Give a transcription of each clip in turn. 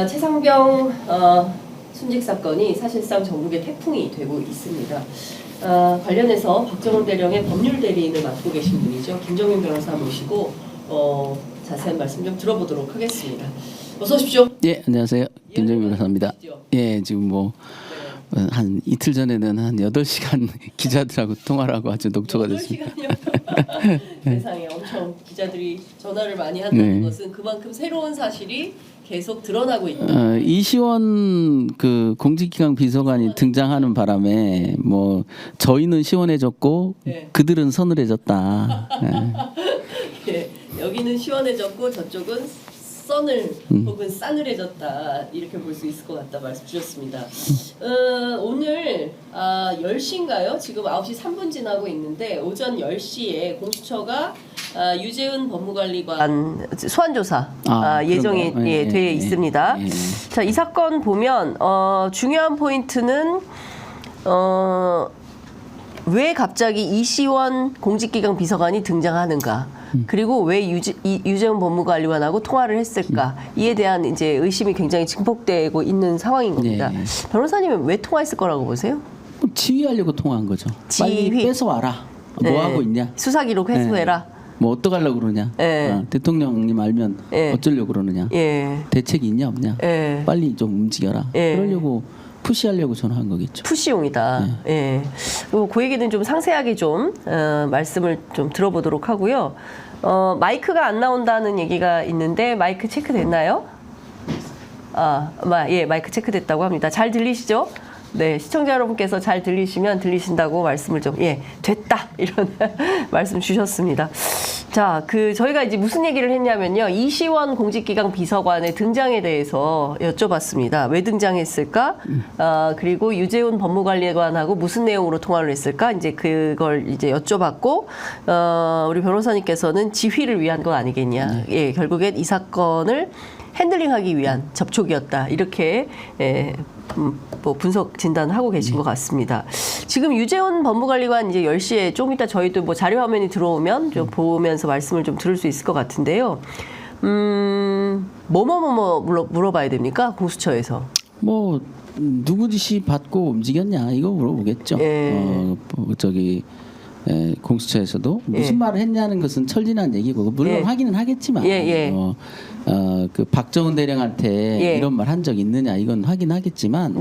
최상병 순직 사건이 사실상 전국의 태풍이 되고 있습니다. 관련해서 박정훈 대령의 법률 대리인을 맡고 계신 분이죠. 김정윤 변호사 모시고 자세한 말씀 좀 들어보도록 하겠습니다. 어서 오십시오. 예, 안녕하세요. 김정윤 변호사입니다. 예, 지금 뭐 한 이틀 전에는 한 8시간 기자들하고 통화를 하고 아주 녹초가 됐습니다. 8시간이요? 세상에 엄청 기자들이 전화를 많이 한다는 것은 그만큼 새로운 사실이 계속 드러나고 있다. 이시원 그 공직기강 비서관이 등장하는 바람에 뭐 저희는 시원해졌고 그들은 서늘해졌다. 예, 여기는 시원해졌고 저쪽은 써늘 혹은 싸늘해졌다 이렇게 볼 수 있을 것 같다 말씀 주셨습니다. 오늘 10시인가요? 지금 9시 3분 지나고 있는데 오전 10시에 공수처가 유재은 법무관리관 소환조사 예정이 돼 있습니다. 자, 이 사건 보면 중요한 포인트는 왜 갑자기 이시원 공직기강 비서관이 등장하는가? 그리고 왜 유재은 법무관리관하고 통화를 했을까? 이에 대한 이제 의심이 굉장히 증폭되고 있는 상황인 겁니다. 변호사님은 왜 통화했을 거라고 보세요? 지휘하려고 통화한 거죠. 지휘. 빨리 뺏어와라. 뭐 하고 있냐? 수사 기록 회수해라. 뭐 어떡하려고 그러냐? 대통령님 알면 어쩌려고 그러느냐? 대책이 있냐 없냐? 빨리 좀 움직여라. 그러려고 푸시하려고 전화한 거겠죠. 푸시용이다. 그 얘기는 좀 상세하게 좀 말씀을 좀 들어보도록 하고요. 마이크가 안 나온다는 얘기가 있는데 마이크 체크됐나요? 마이크 체크됐다고 합니다. 잘 들리시죠? 네, 시청자 여러분께서 잘 들리신다고 말씀을 좀 됐다 이런 말씀 주셨습니다. 자, 저희가 이제 무슨 얘기를 했냐면요, 이시원 공직기강 비서관의 등장에 대해서 여쭤봤습니다. 왜 등장했을까? 그리고 유재훈 법무관리관하고 무슨 내용으로 통화를 했을까? 이제 그걸 이제 여쭤봤고, 우리 변호사님께서는 지휘를 위한 건 아니겠냐? 결국엔 이 사건을 핸들링하기 위한 접촉이었다. 이렇게 뭐 분석 진단하고 계신 것 같습니다. 지금 유재훈 법무관리관 이제 10시에 좀 이따 저희도 뭐 자료 화면이 들어오면 좀 보면서 말씀을 좀 들을 수 있을 것 같은데요. 물어봐야 됩니까? 공수처에서. 뭐 누구 지시 받고 움직였냐 이거 물어보겠죠. 공수처에서도 무슨 말을 했냐는 것은 철진한 얘기고 물론 확인은 하겠지만 그 박정훈 대령한테 이런 말 한 적 있느냐 이건 확인하겠지만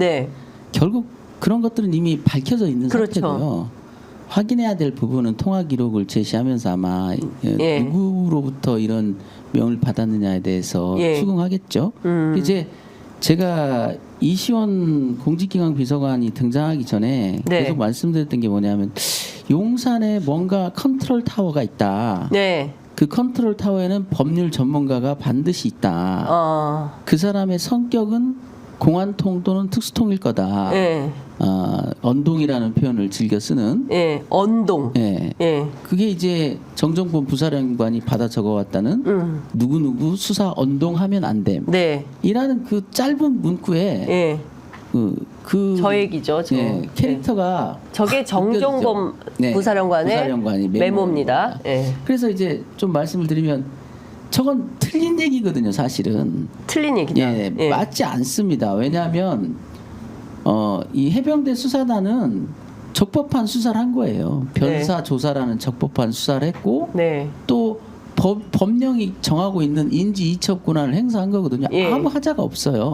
결국 그런 것들은 이미 밝혀져 있는 상태고요. 확인해야 될 부분은 통화 기록을 제시하면서 아마 누구로부터 이런 명을 받았느냐에 대해서 추궁하겠죠. 이제 제가 이시원 공직기강 비서관이 등장하기 전에 계속 말씀드렸던 게 뭐냐면 용산에 뭔가 컨트롤 타워가 있다. 그 컨트롤 타워에는 법률 전문가가 반드시 있다. 그 사람의 성격은 공안통 또는 특수통일 거다. 언동이라는 표현을 즐겨 쓰는. 언동. 그게 이제 정정권 부사령관이 받아 적어왔다는 누구누구 수사 언동하면 안 됨. 이라는 그 짧은 문구에 저 얘기죠. 캐릭터가 저게 정종범 부사령관의 메모입니다. 그래서 이제 좀 말씀을 드리면 저건 틀린 얘기거든요. 사실은 틀린 얘기다. 맞지 않습니다. 왜냐하면 이 해병대 수사단은 적법한 수사를 한 거예요. 변사 조사라는 적법한 수사를 했고 또 법령이 정하고 있는 인지 이첩 권한을 행사한 거거든요. 아무 하자가 없어요.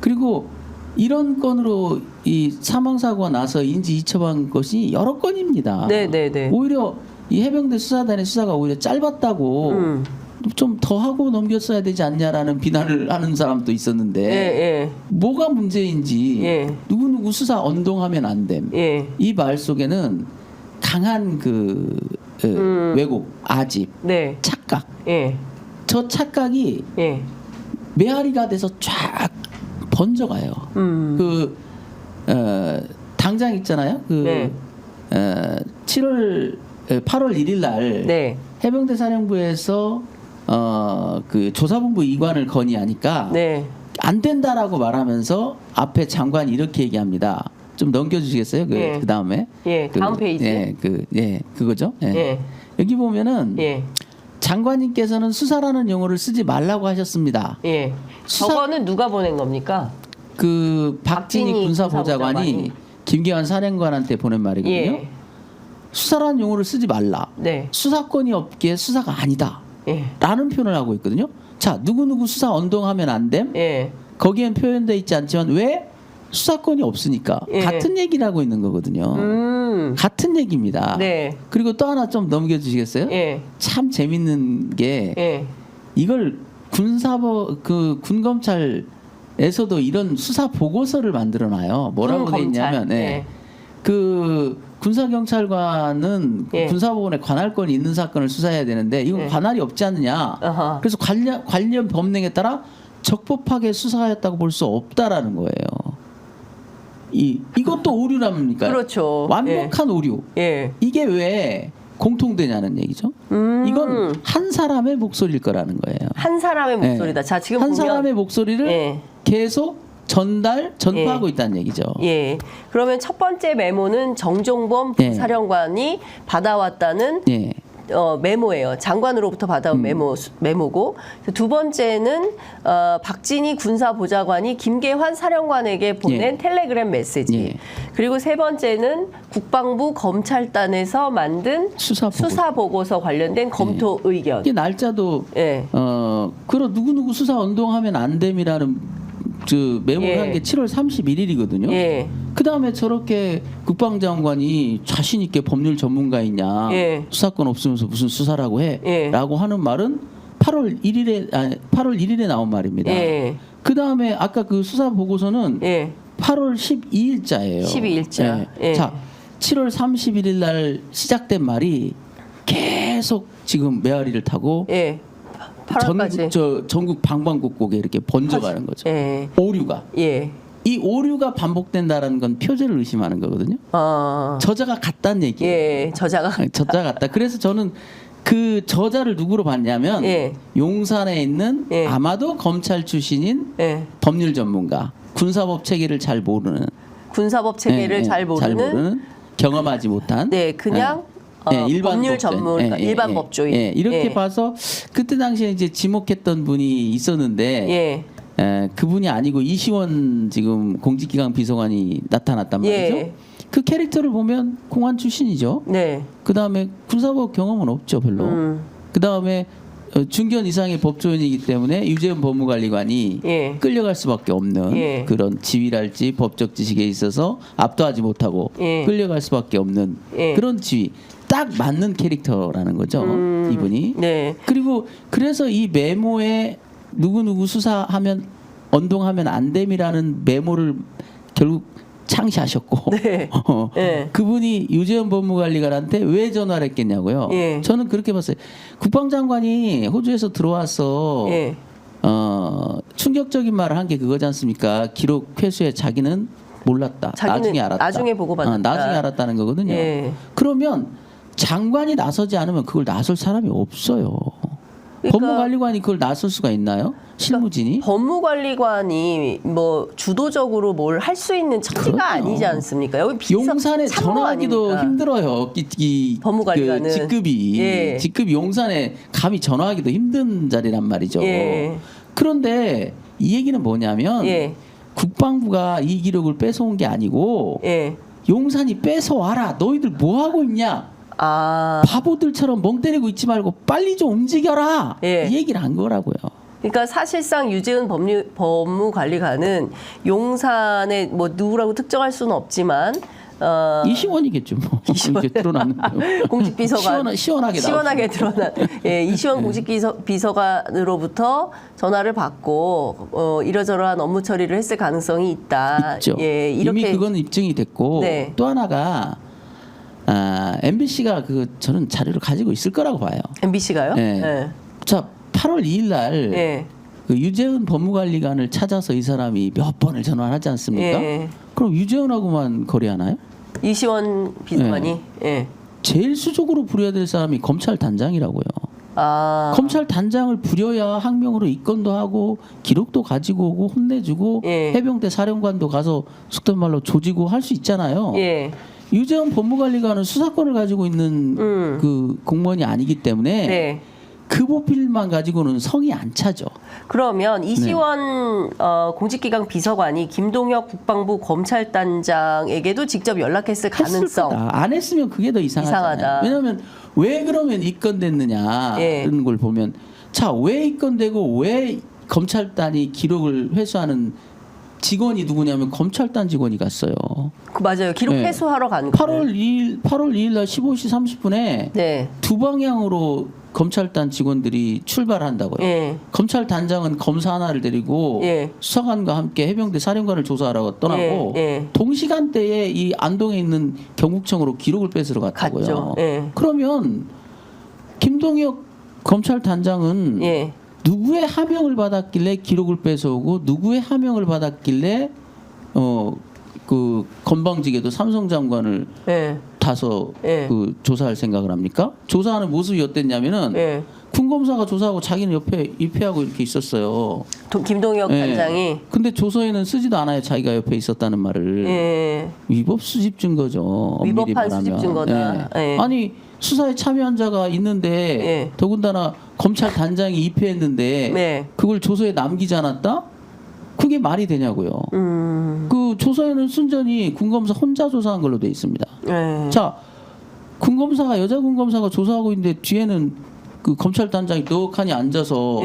그리고 이런 건으로 이 사망사고가 나서 인지 이첩한 것이 여러 건입니다. 오히려 이 해병대 수사단의 수사가 오히려 짧았다고 좀 더 하고 넘겼어야 되지 않냐라는 비난을 하는 사람도 있었는데 뭐가 문제인지 누구누구 수사 언동하면 안 됨. 이 말 속에는 강한 왜곡, 아집, 착각. 저 착각이 메아리가 돼서 쫙 번져가요. 당장 있잖아요. 8월 1일 날 해병대 사령부에서 그 조사본부 이관을 건의하니까 안 된다라고 말하면서 앞에 장관이 이렇게 얘기합니다. 좀 넘겨주시겠어요? 그 다음에 다음 페이지. 그거죠. 여기 보면은 장관님께서는 수사라는 용어를 쓰지 말라고 하셨습니다. 저거는 누가 보낸 겁니까? 그 박진희 군사보좌관이 김계환 사령관한테 보낸 말이거든요. 예. 수사라는 용어를 쓰지 말라. 네. 수사권이 없기에 수사가 아니다. 예. 라는 표현을 하고 있거든요. 자, 누구누구 수사 언동하면 안 됨. 예. 거기엔 표현되어 있지 않지만 왜? 수사권이 없으니까. 예. 같은 얘기를 하고 있는 거거든요. 같은 얘기입니다. 네. 그리고 또 하나 좀 넘겨주시겠어요? 예. 참 재밌는 게 예. 이걸 군검찰에서도 이런 수사 보고서를 만들어놔요. 뭐라고 돼 있냐면, 네. 그 군사경찰관은 예. 군사법원에 관할권이 있는 사건을 수사해야 되는데 이건 예. 관할이 없지 않느냐. 어허. 그래서 관련 법령에 따라 적법하게 수사했다고 볼 수 없다라는 거예요. 이것도 오류랍니까? 그렇죠. 완벽한 오류. 예. 이게 왜 공통되냐는 얘기죠. 이건 한 사람의 목소리일 거라는 거예요. 한 사람의 목소리다. 자, 지금 한 보면 사람의 목소리를 예. 계속 전파하고 있다는 얘기죠. 예. 그러면 첫 번째 메모는 정종범 예. 사령관이 받아왔다는 예. 메모예요. 장관으로부터 받아온 메모고, 두 번째는 박진희 군사보좌관이 김계환 사령관에게 보낸 예. 텔레그램 메시지. 예. 그리고 세 번째는 국방부 검찰단에서 만든 수사 보고서 관련된 검토 의견. 이게 날짜도 예. 그런 누구누구 수사 운동하면 안 됨이라는 그 메모를 예. 한 게 7월 31일이거든요. 예. 그 다음에 저렇게 국방장관이 자신 있게 법률 전문가이냐, 예. 수사권 없으면서 무슨 수사라고 해, 예. 라고 하는 말은 8월 1일에 나온 말입니다. 예. 그 다음에 아까 그 수사 보고서는 예. 8월 12일자예요. 12일자. 예. 자, 7월 31일 날 시작된 말이 계속 지금 메아리를 타고 예. 8월까지. 전국 방방곡곡에 이렇게 번져가는 거죠. 예. 오류가. 예. 이 오류가 반복된다는 건 표절을 의심하는 거거든요. 저자가 같다는 얘기예요. 예. 저자가 같다. 그래서 저는 그 저자를 누구로 봤냐면 예. 용산에 있는 예. 아마도 검찰 출신인 예. 법률 전문가, 군사법 체계를 잘 모르는, 군사법 체계를 잘 모르는 경험하지 못한, 네, 그냥 일반 법률 법조인. 전문, 일반 법조인. 이렇게 봐서 그때 당시에 이제 지목했던 분이 있었는데 그분이 아니고 이시원 지금 공직기강 비서관이 나타났단 말이죠. 예. 그 캐릭터를 보면 공안 출신이죠. 네. 그 다음에 군사법 경험은 없죠, 별로. 그 다음에 중견 이상의 법조인이기 때문에 유재훈 법무관리관이 예. 끌려갈 수밖에 없는 예. 그런 지위랄지 법적 지식에 있어서 압도하지 못하고 예. 끌려갈 수밖에 없는 예. 그런 지위. 딱 맞는 캐릭터라는 거죠, 이분이. 네. 그리고 그래서 이 메모에 누구누구 수사하면 언동하면 안 됨이라는 메모를 결국 창시하셨고 네. 네. 그분이 유재현 법무관리관한테 왜 전화를 했겠냐고요. 예. 저는 그렇게 봤어요. 국방장관이 호주에서 들어와서 예. 충격적인 말을 한 게 그거지 않습니까? 기록 회수에 자기는 몰랐다. 나중에 알았다. 나중에 보고 받았다. 나중에 알았다는 거거든요. 예. 그러면 장관이 나서지 않으면 그걸 나설 사람이 없어요. 그러니까 법무관리관이 그걸 나설 수가 있나요? 실무진이? 법무관리관이 뭐 주도적으로 뭘 할 수 있는 처지가 그럼요. 아니지 않습니까? 여기 용산에 전화하기도 아닙니까? 힘들어요. 법무관리관은. 그 직급이 예. 직급이 용산에 감히 전화하기도 힘든 자리란 말이죠. 예. 그런데 이 얘기는 뭐냐면 예. 국방부가 이 기록을 뺏어온 게 아니고 예. 용산이 뺏어와라. 너희들 뭐 하고 있냐? 바보들처럼 멍 때리고 있지 말고 빨리 좀 움직여라. 예. 이 얘기를 한 거라고요. 그러니까 사실상 유재훈 법무관리관은 용산에 뭐 누구라고 특정할 수는 없지만 이시원이겠죠. 뭐. 이렇게 드러나는 공직비서관 시원하게 드러난 이시원 공직비서관으로부터 전화를 받고 이러저러한 업무 처리를 했을 가능성이 있다. 있죠. 예, 이렇게 이미 그건 입증이 됐고 네. 또 하나가 MBC가 저는 자료를 가지고 있을 거라고 봐요. MBC가요? 네. 네. 자, 8월 2일 날 네. 그 유재훈 법무관리관을 찾아서 이 사람이 몇 번을 전화를 하지 않습니까? 네. 그럼 유재훈하고만 거래하나요? 이시원 비서관이 제일 수적으로 부려야 될 사람이 검찰단장이라고요. 검찰단장을 부려야 항명으로 입건도 하고 기록도 가지고 오고 혼내주고 해병대 사령관도 가서 속된 말로 조지고 할 수 있잖아요. 유재훈 법무관리관은 수사권을 가지고 있는 그 공무원이 아니기 때문에 그 보필만 가지고는 성이 안 차죠. 그러면 이시원 공직기강 비서관이 김동혁 국방부 검찰단장에게도 직접 연락했을 가능성. 안 했으면 그게 더 이상하다. 왜냐하면 왜 그러면 입건됐느냐 이런 걸 보면 자, 왜 입건되고 왜 검찰단이 기록을 회수하는 직원이 누구냐면 검찰단 직원이 갔어요. 맞아요. 기록 회수하러 간 거예요. 8월 2일 날 15시 30분에 두 방향으로 검찰단 직원들이 출발한다고요. 검찰단장은 검사 하나를 데리고 수사관과 함께 해병대 사령관을 조사하러 떠나고 동시간대에 이 안동에 있는 경북청으로 기록을 뺏으러 갔다고요. 그러면 김동혁 검찰단장은 누구의 하명을 받았길래 기록을 뺏어오고 누구의 하명을 받았길래 그 건방지게도 삼성 장관을 다서 그 조사할 생각을 합니까? 조사하는 모습이 어땠냐면은 군검사가 조사하고 자기는 옆에 입회하고 이렇게 있었어요. 김동혁 단장이. 근데 조서에는 쓰지도 않아요. 자기가 옆에 있었다는 말을. 위법 수집 증거죠. 위법한 수집 증거다. 아니 수사에 참여한 자가 있는데 더군다나 검찰 단장이 입회했는데 그걸 조서에 남기지 않았다? 그게 말이 되냐고요. 그 조서에는 순전히 군검사 혼자 조사한 걸로 돼 있습니다. 자, 군검사가 여자 군검사가 조사하고 있는데 뒤에는 그 검찰단장이 떡하니 앉아서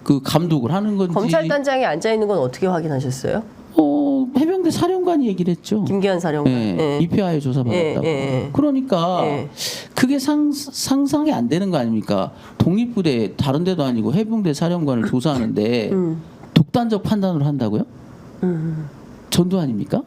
그 감독을 하는 건지. 검찰단장이 앉아 있는 건 어떻게 확인하셨어요? 해병대 사령관이 얘기를 했죠. 김기현 사령관. 입회하에 조사받았다고. 그러니까 그게 상상이 안 되는 거 아닙니까? 독립부대 다른 데도 아니고 해병대 사령관을 조사하는데 독단적 판단을 한다고요? 전두환입니까?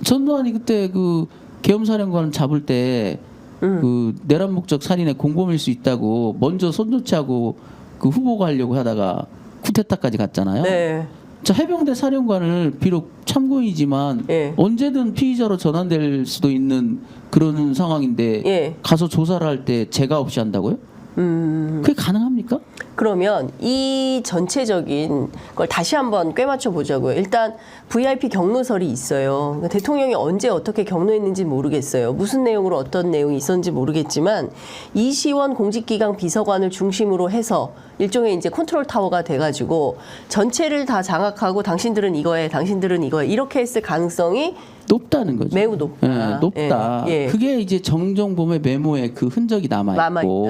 전두환이 그때 그 계엄사령관을 잡을 때 그 내란 목적 살인의 공범일 수 있다고 먼저 손조치하고 그 후보가 하려고 하다가 쿠데타까지 갔잖아요. 자, 해병대 사령관을 비록 참고인이지만 언제든 피의자로 전환될 수도 있는 그런 상황인데 가서 조사를 할 때 제가 없이 한다고요? 그게 가능합니까? 그러면 이 전체적인 걸 다시 한번 꿰맞춰 보자고요. 일단 VIP 경로설이 있어요. 그러니까 대통령이 언제 어떻게 경로했는지 모르겠어요. 무슨 내용으로 어떤 내용이 있었는지 모르겠지만 이시원 공직기강 비서관을 중심으로 해서 일종의 이제 컨트롤 타워가 돼가지고 전체를 다 장악하고 당신들은 이거에 당신들은 이거에 이렇게 했을 가능성이 높다는 거죠. 매우 높다. 높다. 그게 이제 정정범의 메모에 그 흔적이 남아있고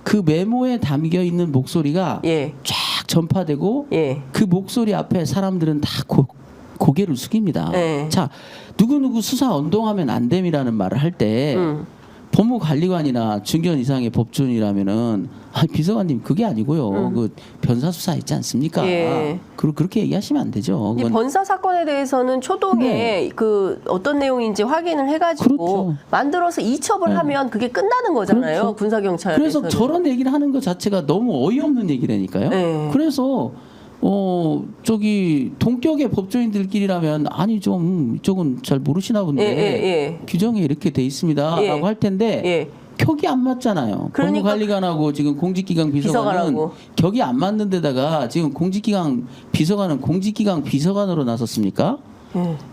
그 메모에 담겨 있는 목소리가 쫙 전파되고 그 목소리 앞에 사람들은 다 고개를 숙입니다. 자, 누구누구 수사 언동하면 안 됨이라는 말을 할 때 법무관리관이나 중견 이상의 법조인이라면은 비서관님 그게 아니고요. 그 변사 수사 있지 않습니까? 그렇게 얘기하시면 안 되죠. 이 번사 사건에 대해서는 초동에 그 어떤 내용인지 확인을 해가지고 만들어서 이첩을 하면 그게 끝나는 거잖아요. 군사 경찰. 그래서 저런 얘기를 하는 것 자체가 너무 어이없는 얘기라니까요. 그래서 저기 동격의 법조인들끼리라면 아니 좀 이쪽은 잘 모르시나 본데 규정에 이렇게 돼 있습니다라고 할 텐데 격이 안 맞잖아요. 법무관리관하고 지금 공직기강 비서관은 격이 안 맞는 데다가 지금 공직기강 비서관은 공직기강 비서관으로 나섰습니까?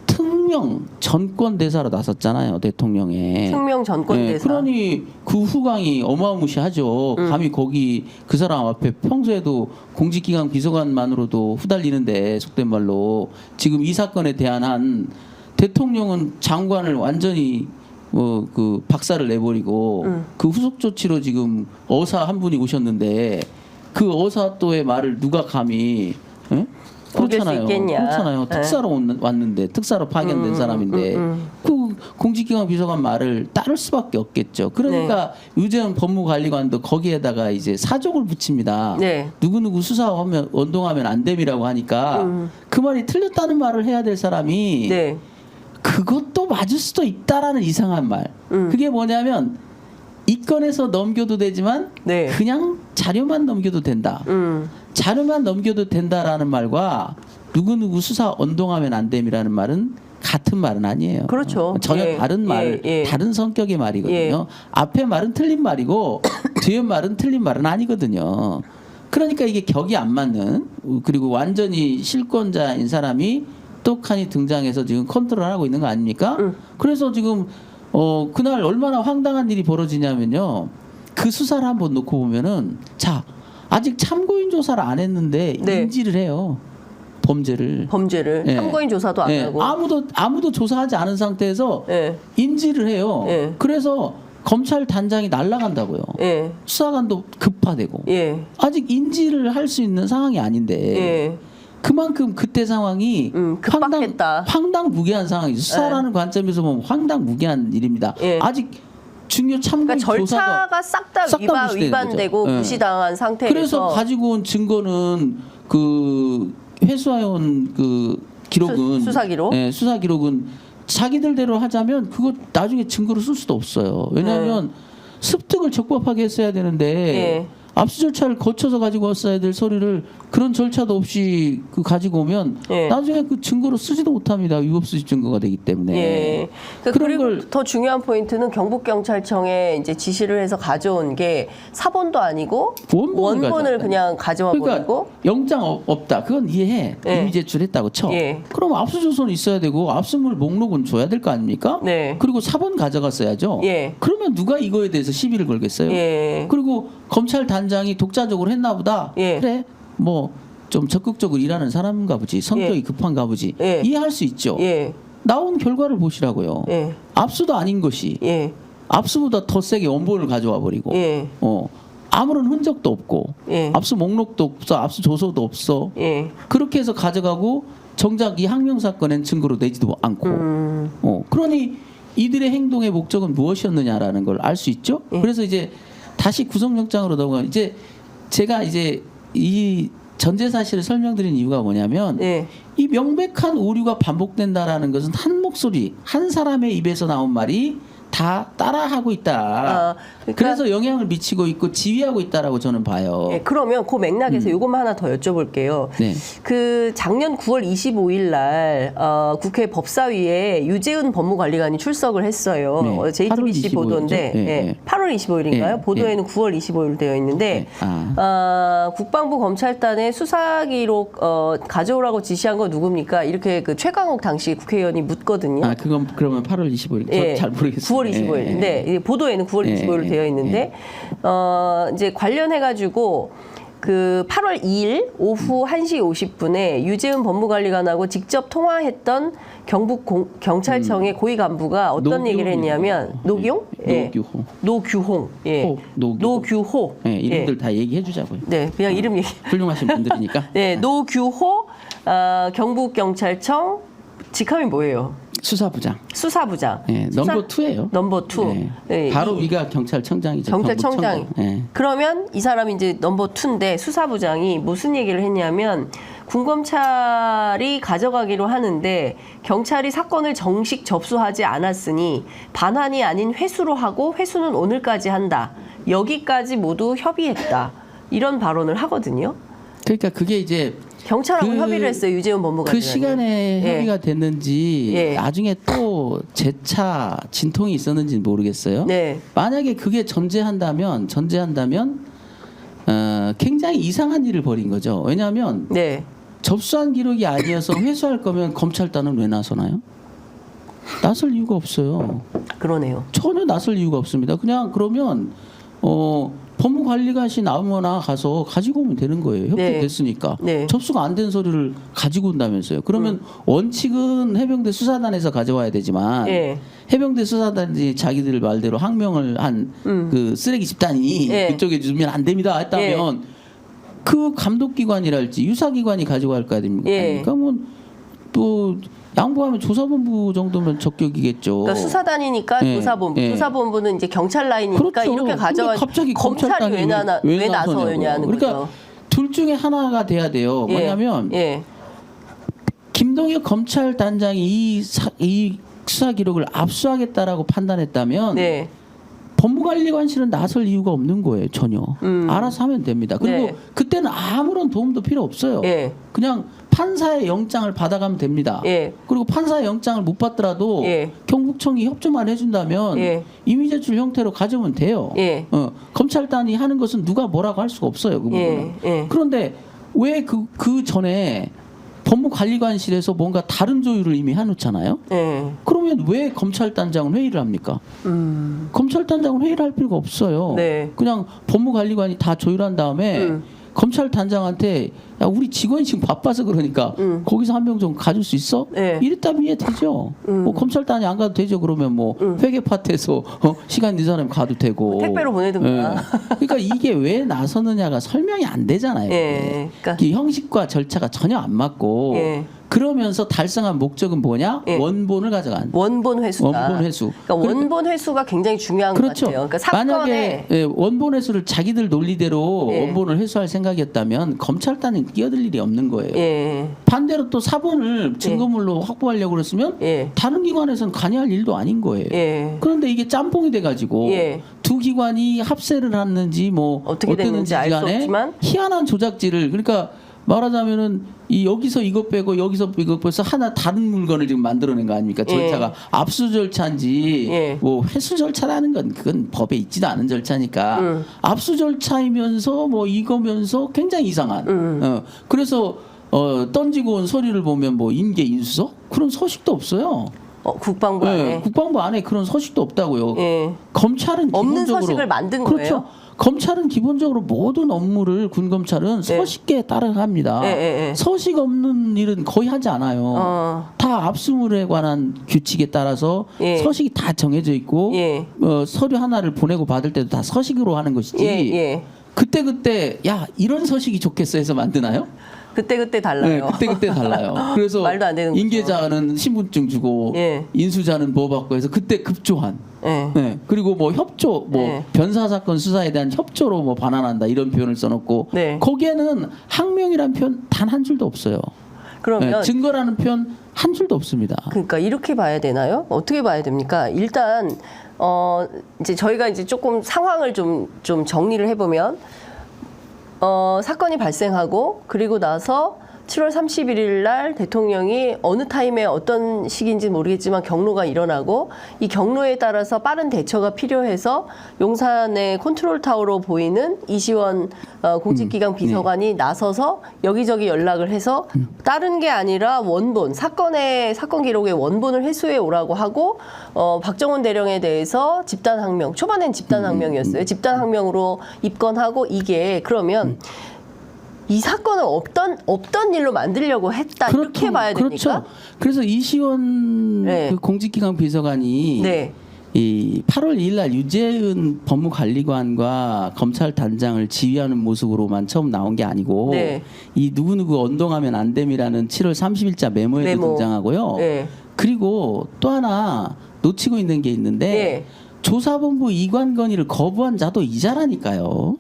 특명 전권 대사로 나섰잖아요, 대통령에. 특명 전권 대사. 그러니 그 후광이 어마무시하죠. 감히 거기 그 사람 앞에 평소에도 공직기강 비서관만으로도 후달리는데 속된 말로 지금 이 사건에 대한 한 대통령은 장관을 완전히 그 박살을 내버리고 그 후속 조치로 지금 어사 한 분이 오셨는데 그 어사 또의 말을 누가 감히 그렇잖아요. 특사로 왔는데 특사로 파견된 사람인데 그 공직기강 비서관 말을 따를 수밖에 없겠죠. 그러니까 유재현 법무관리관도 거기에다가 이제 사족을 붙입니다. 누구누구 수사하면 언동하면 안 됨이라고 하니까 그 말이 틀렸다는 말을 해야 될 사람이 그것도 맞을 수도 있다라는 이상한 말. 그게 뭐냐면 이 건에서 넘겨도 되지만 그냥 자료만 넘겨도 된다. 자료만 넘겨도 된다라는 말과 누구누구 수사 언동하면 안 됨이라는 말은 같은 말은 아니에요. 그렇죠. 전혀 다른 말, 다른 성격의 말이거든요. 앞에 말은 틀린 말이고 뒤에 말은 틀린 말은 아니거든요. 그러니까 이게 격이 안 맞는 그리고 완전히 실권자인 사람이 똑하니 등장해서 지금 컨트롤하고 있는 거 아닙니까? 그래서 지금 그날 얼마나 황당한 일이 벌어지냐면요. 그 수사를 한번 놓고 보면은 자 아직 참고인 조사를 안 했는데 네. 인지를 해요. 범죄를 예. 참고인 조사도 안 하고 아무도 조사하지 않은 상태에서 예. 인지를 해요. 예. 그래서 검찰 단장이 날아간다고요. 예. 수사관도 급파되고 예. 아직 인지를 할 수 있는 상황이 아닌데 예. 그만큼 그때 상황이 급박했다. 황당무계한 상황이죠. 수사라는 관점에서 보면 황당무계한 일입니다. 예. 아직 중요 참고인 그러니까 절차가 싹 다 위반되고 예. 무시당한 상태에서 그래서 가지고 온 증거는 그 회수해온 그 기록은 수사 기록? 예, 수사 기록은 자기들대로 하자면 그거 나중에 증거로 쓸 수도 없어요. 왜냐하면 습득을 적법하게 했어야 되는데 예. 압수 절차를 거쳐서 가지고 왔어야 될 서류를 그런 절차도 없이 그 가지고 오면 예. 나중에 그 증거로 쓰지도 못합니다. 유법수집 증거가 되기 때문에. 예. 그러니까 그런 그리고 걸 더 중요한 포인트는 경북경찰청에 이제 지시를 해서 가져온 게 사본도 아니고 원본을 가져왔다. 그냥 가져와 그러니까 버리고 영장 없다. 그건 이해해. 예. 이미 제출했다고 쳐. 예. 그럼 압수조서는 있어야 되고 압수물 목록은 줘야 될 거 아닙니까? 네. 그리고 사본 가져갔어야죠. 예. 그러면 누가 이거에 대해서 시비를 걸겠어요? 예. 그리고 검찰 단장이 독자적으로 했나 보다. 예. 그래. 뭐 좀 적극적으로 일하는 사람인가 보지. 성격이 예. 급한가 보지. 예. 이해할 수 있죠. 예. 나온 결과를 보시라고요. 예. 압수도 아닌 것이 예. 압수보다 더 세게 원본을 가져와 버리고 예. 아무런 흔적도 없고 예. 압수 목록도 없어. 압수 조서도 없어. 예. 그렇게 해서 가져가고 정작 이 항명 사건엔 증거로 내지도 않고. 그러니 이들의 행동의 목적은 무엇이었느냐라는 걸 알 수 있죠. 예. 그래서 이제 다시 구속영장으로 넘어가 이제 제가 이제 이 전제 사실을 설명드린 이유가 뭐냐면 예. 이 명백한 오류가 반복된다라는 것은 한 목소리, 한 사람의 입에서 나온 말이 다 따라하고 있다. 그러니까 그래서 영향을 미치고 있고 지휘하고 있다라고 저는 봐요. 예, 그러면 그 맥락에서 이것만 하나 더 여쭤볼게요. 네. 그 작년 9월 25일 날 국회 법사위에 유재은 법무관리관이 출석을 했어요. 네. 8월 JTBC 25일 이죠? 보도인데 예, 예, 예. 8월 25일인가요? 예, 보도에는 9월 25일 되어 있는데 국방부 검찰단의 수사 기록 가져오라고 지시한 건 누굽니까? 이렇게 그 최강욱 당시 국회의원이 묻거든요. 그건 그러면 8월 25일. 예, 잘 모르겠어요. 9월 25일. 근데 보도에는 9월 25일 되어 있는데 이제 관련해가지고 그 8월 2일 오후 1시 50분에 유재은 법무관리관하고 직접 통화했던 경북 경찰청의 고위 간부가 어떤 얘기를 했냐면 노기용? 예. 노규홍. 예. 노규호. 예, 이름들 다 얘기해 주자고요. 네, 그냥 이름 얘기. 훌륭하신 분들이니까. 네, 노규호 경북 경찰청 직함이 뭐예요? 수사부장. 수사부장. 예, 넘버 2예요. 넘버 2. 네. 네, 바로 위가 경찰청장이죠. 경찰청장. 예. 그러면 이 사람이 이제 넘버 2인데 수사부장이 무슨 얘기를 했냐면 군검찰이 가져가기로 하는데 경찰이 사건을 정식 접수하지 않았으니 반환이 아닌 회수로 하고 회수는 오늘까지 한다. 여기까지 모두 협의했다. 이런 발언을 하거든요. 그러니까 그게 이제 경찰하고 협의를 했어요. 유재훈 법무관리관이. 그 시간에 예. 협의가 됐는지 예. 나중에 또 재차 진통이 있었는지는 모르겠어요. 네. 만약에 그게 전제한다면 굉장히 이상한 일을 벌인 거죠. 왜냐하면 네. 접수한 기록이 아니어서 회수할 거면 검찰단은 왜 나서나요? 나설 이유가 없어요. 그러네요. 전혀 나설 이유가 없습니다. 그냥 그러면 법무관리관이 나오거나 가서 가지고 오면 되는 거예요. 협조됐으니까. 네. 접수가 안 된 서류를 가지고 온다면서요. 그러면 원칙은 해병대 수사단에서 가져와야 되지만 네. 해병대 수사단이 자기들 말대로 항명을 한 그 쓰레기 집단이 네. 그쪽에 주면 안 됩니다 했다면 그 감독기관이랄지 유사기관이 가져갈 거 아닙니까? 또 양보하면 조사본부 정도면 적격이겠죠. 그러니까 수사단이니까 예, 조사본부, 예. 조사본부는 이제 경찰 라인이니까 그렇죠. 이렇게 가져와. 갑자기 검찰이 왜 나서냐는 그러니까 거죠. 둘 중에 하나가 돼야 돼요. 뭐냐면 김동혁 검찰단장이 이 수사 기록을 압수하겠다라고 판단했다면 네. 법무관리관실은 나설 이유가 없는 거예요. 전혀. 알아서 하면 됩니다. 그리고 그때는 아무런 도움도 필요 없어요. 그냥 판사의 영장을 받아가면 됩니다. 그리고 판사의 영장을 못 받더라도 경북청이 협조만 해준다면 임의 제출 형태로 가져오면 돼요. 검찰단이 하는 것은 누가 뭐라고 할 수가 없어요. 그 부분은. 그런데 왜 그 전에 법무관리관실에서 뭔가 다른 조율을 이미 해놓잖아요. 예. 그러면 왜 검찰단장은 회의를 합니까? 검찰단장은 회의를 할 필요가 없어요. 네. 그냥 법무관리관이 다 조율한 다음에 검찰단장한테 야 우리 직원이 지금 바빠서 그러니까 거기서 한 명 좀 가줄 수 있어? 네. 이랬다면 이해되죠. 뭐 검찰단이 안 가도 되죠. 그러면 뭐 회계 파트에서 시간 네 사람 가도 되고 뭐 택배로 보내든가. 예. 그러니까 이게 왜 나서느냐가 설명이 안 되잖아요. 예. 그러니까. 이 형식과 절차가 전혀 안 맞고 예. 그러면서 달성한 목적은 뭐냐? 예. 원본을 가져간. 원본 회수다. 원본 회수. 그러니까 원본 회수가 굉장히 중요한 그렇죠. 것 같아요. 그러니까 사건에 만약에 원본 회수를 자기들 논리대로 예. 원본을 회수할 생각이었다면 검찰단은 끼어들 일이 없는 거예요. 예. 반대로 또 사본을 증거물로 확보하려고 그랬으면 예. 다른 기관에서는 관여할 일도 아닌 거예요. 예. 그런데 이게 짬뽕이 돼가지고 예. 두 기관이 합세를 했는지 뭐 어떻게 됐는지 알 수 간에 없지만 희한한 조작질을 그러니까 말하자면은 이 여기서 이거 빼고 여기서 이거 빼서 하나 다른 물건을 지금 만들어낸 거 아닙니까? 절차가 압수 절차인지 예. 뭐 회수 절차라는 건 그건 법에 있지도 않은 절차니까 압수 절차이면서 뭐 이거면서 굉장히 이상한. 그래서 던지고 온 서류를 보면 뭐 인계 인수서 그런 서식도 없어요. 국방부 안에 네, 국방부 안에 그런 서식도 없다고요. 예. 검찰은 없는 기본적으로 서식을 만든 그렇죠. 거예요? 검찰은 기본적으로 모든 업무를 군 검찰은 서식에 따라갑니다. 예. 서식 없는 일은 거의 하지 않아요. 다 압수물에 관한 규칙에 따라서 예. 서식이 다 정해져 있고 예. 서류 하나를 보내고 받을 때도 다 서식으로 하는 것이지. 예. 그때 야 이런 서식이 좋겠어 해서 만드나요? 그때 달라요. 네, 그때 달라요. 그래서 말도 안 되는 거죠. 인계자는 신분증 주고 예. 인수자는 뭐 받고 해서 그때 급조한. 예. 네. 그리고 뭐 협조, 뭐 네. 변사 사건 수사에 대한 협조로 뭐 반환한다 이런 표현을 써놓고 네. 거기에는 항명이라는 표현 단 한 줄도 없어요. 그러면 네, 증거라는 표현 한 줄도 없습니다. 그러니까 이렇게 봐야 되나요? 어떻게 봐야 됩니까? 일단 이제 저희가 이제 조금 상황을 좀 정리를 해보면 사건이 발생하고 그리고 나서 7월 31일 날 대통령이 어느 타임에 어떤 시기인지 모르겠지만 경로가 일어나고 이 경로에 따라서 빠른 대처가 필요해서 용산의 컨트롤타워로 보이는 이시원 공직기강 비서관이 나서서 여기저기 연락을 해서 다른 게 아니라 원본 사건 기록의 원본을 회수해 오라고 하고 박정훈 대령에 대해서 집단항명 초반엔 집단항명이었어요. 집단항명으로 입건하고 이게 그러면 이 사건을 없던 일로 만들려고 했다 이렇게 봐야 됩니까? 그렇죠. 그래서 이시원 네. 그 공직기강 비서관이 네. 이 8월 2일 날 유재은 법무관리관과 검찰단장을 지휘하는 모습으로만 처음 나온 게 아니고 네. 이 누구누구 언동하면 안 됨이라는 7월 30일자 메모에도 등장하고요. 네. 그리고 또 하나 놓치고 있는 게 있는데 네. 조사본부 이관 건의를 거부한 자도 이자라니까요.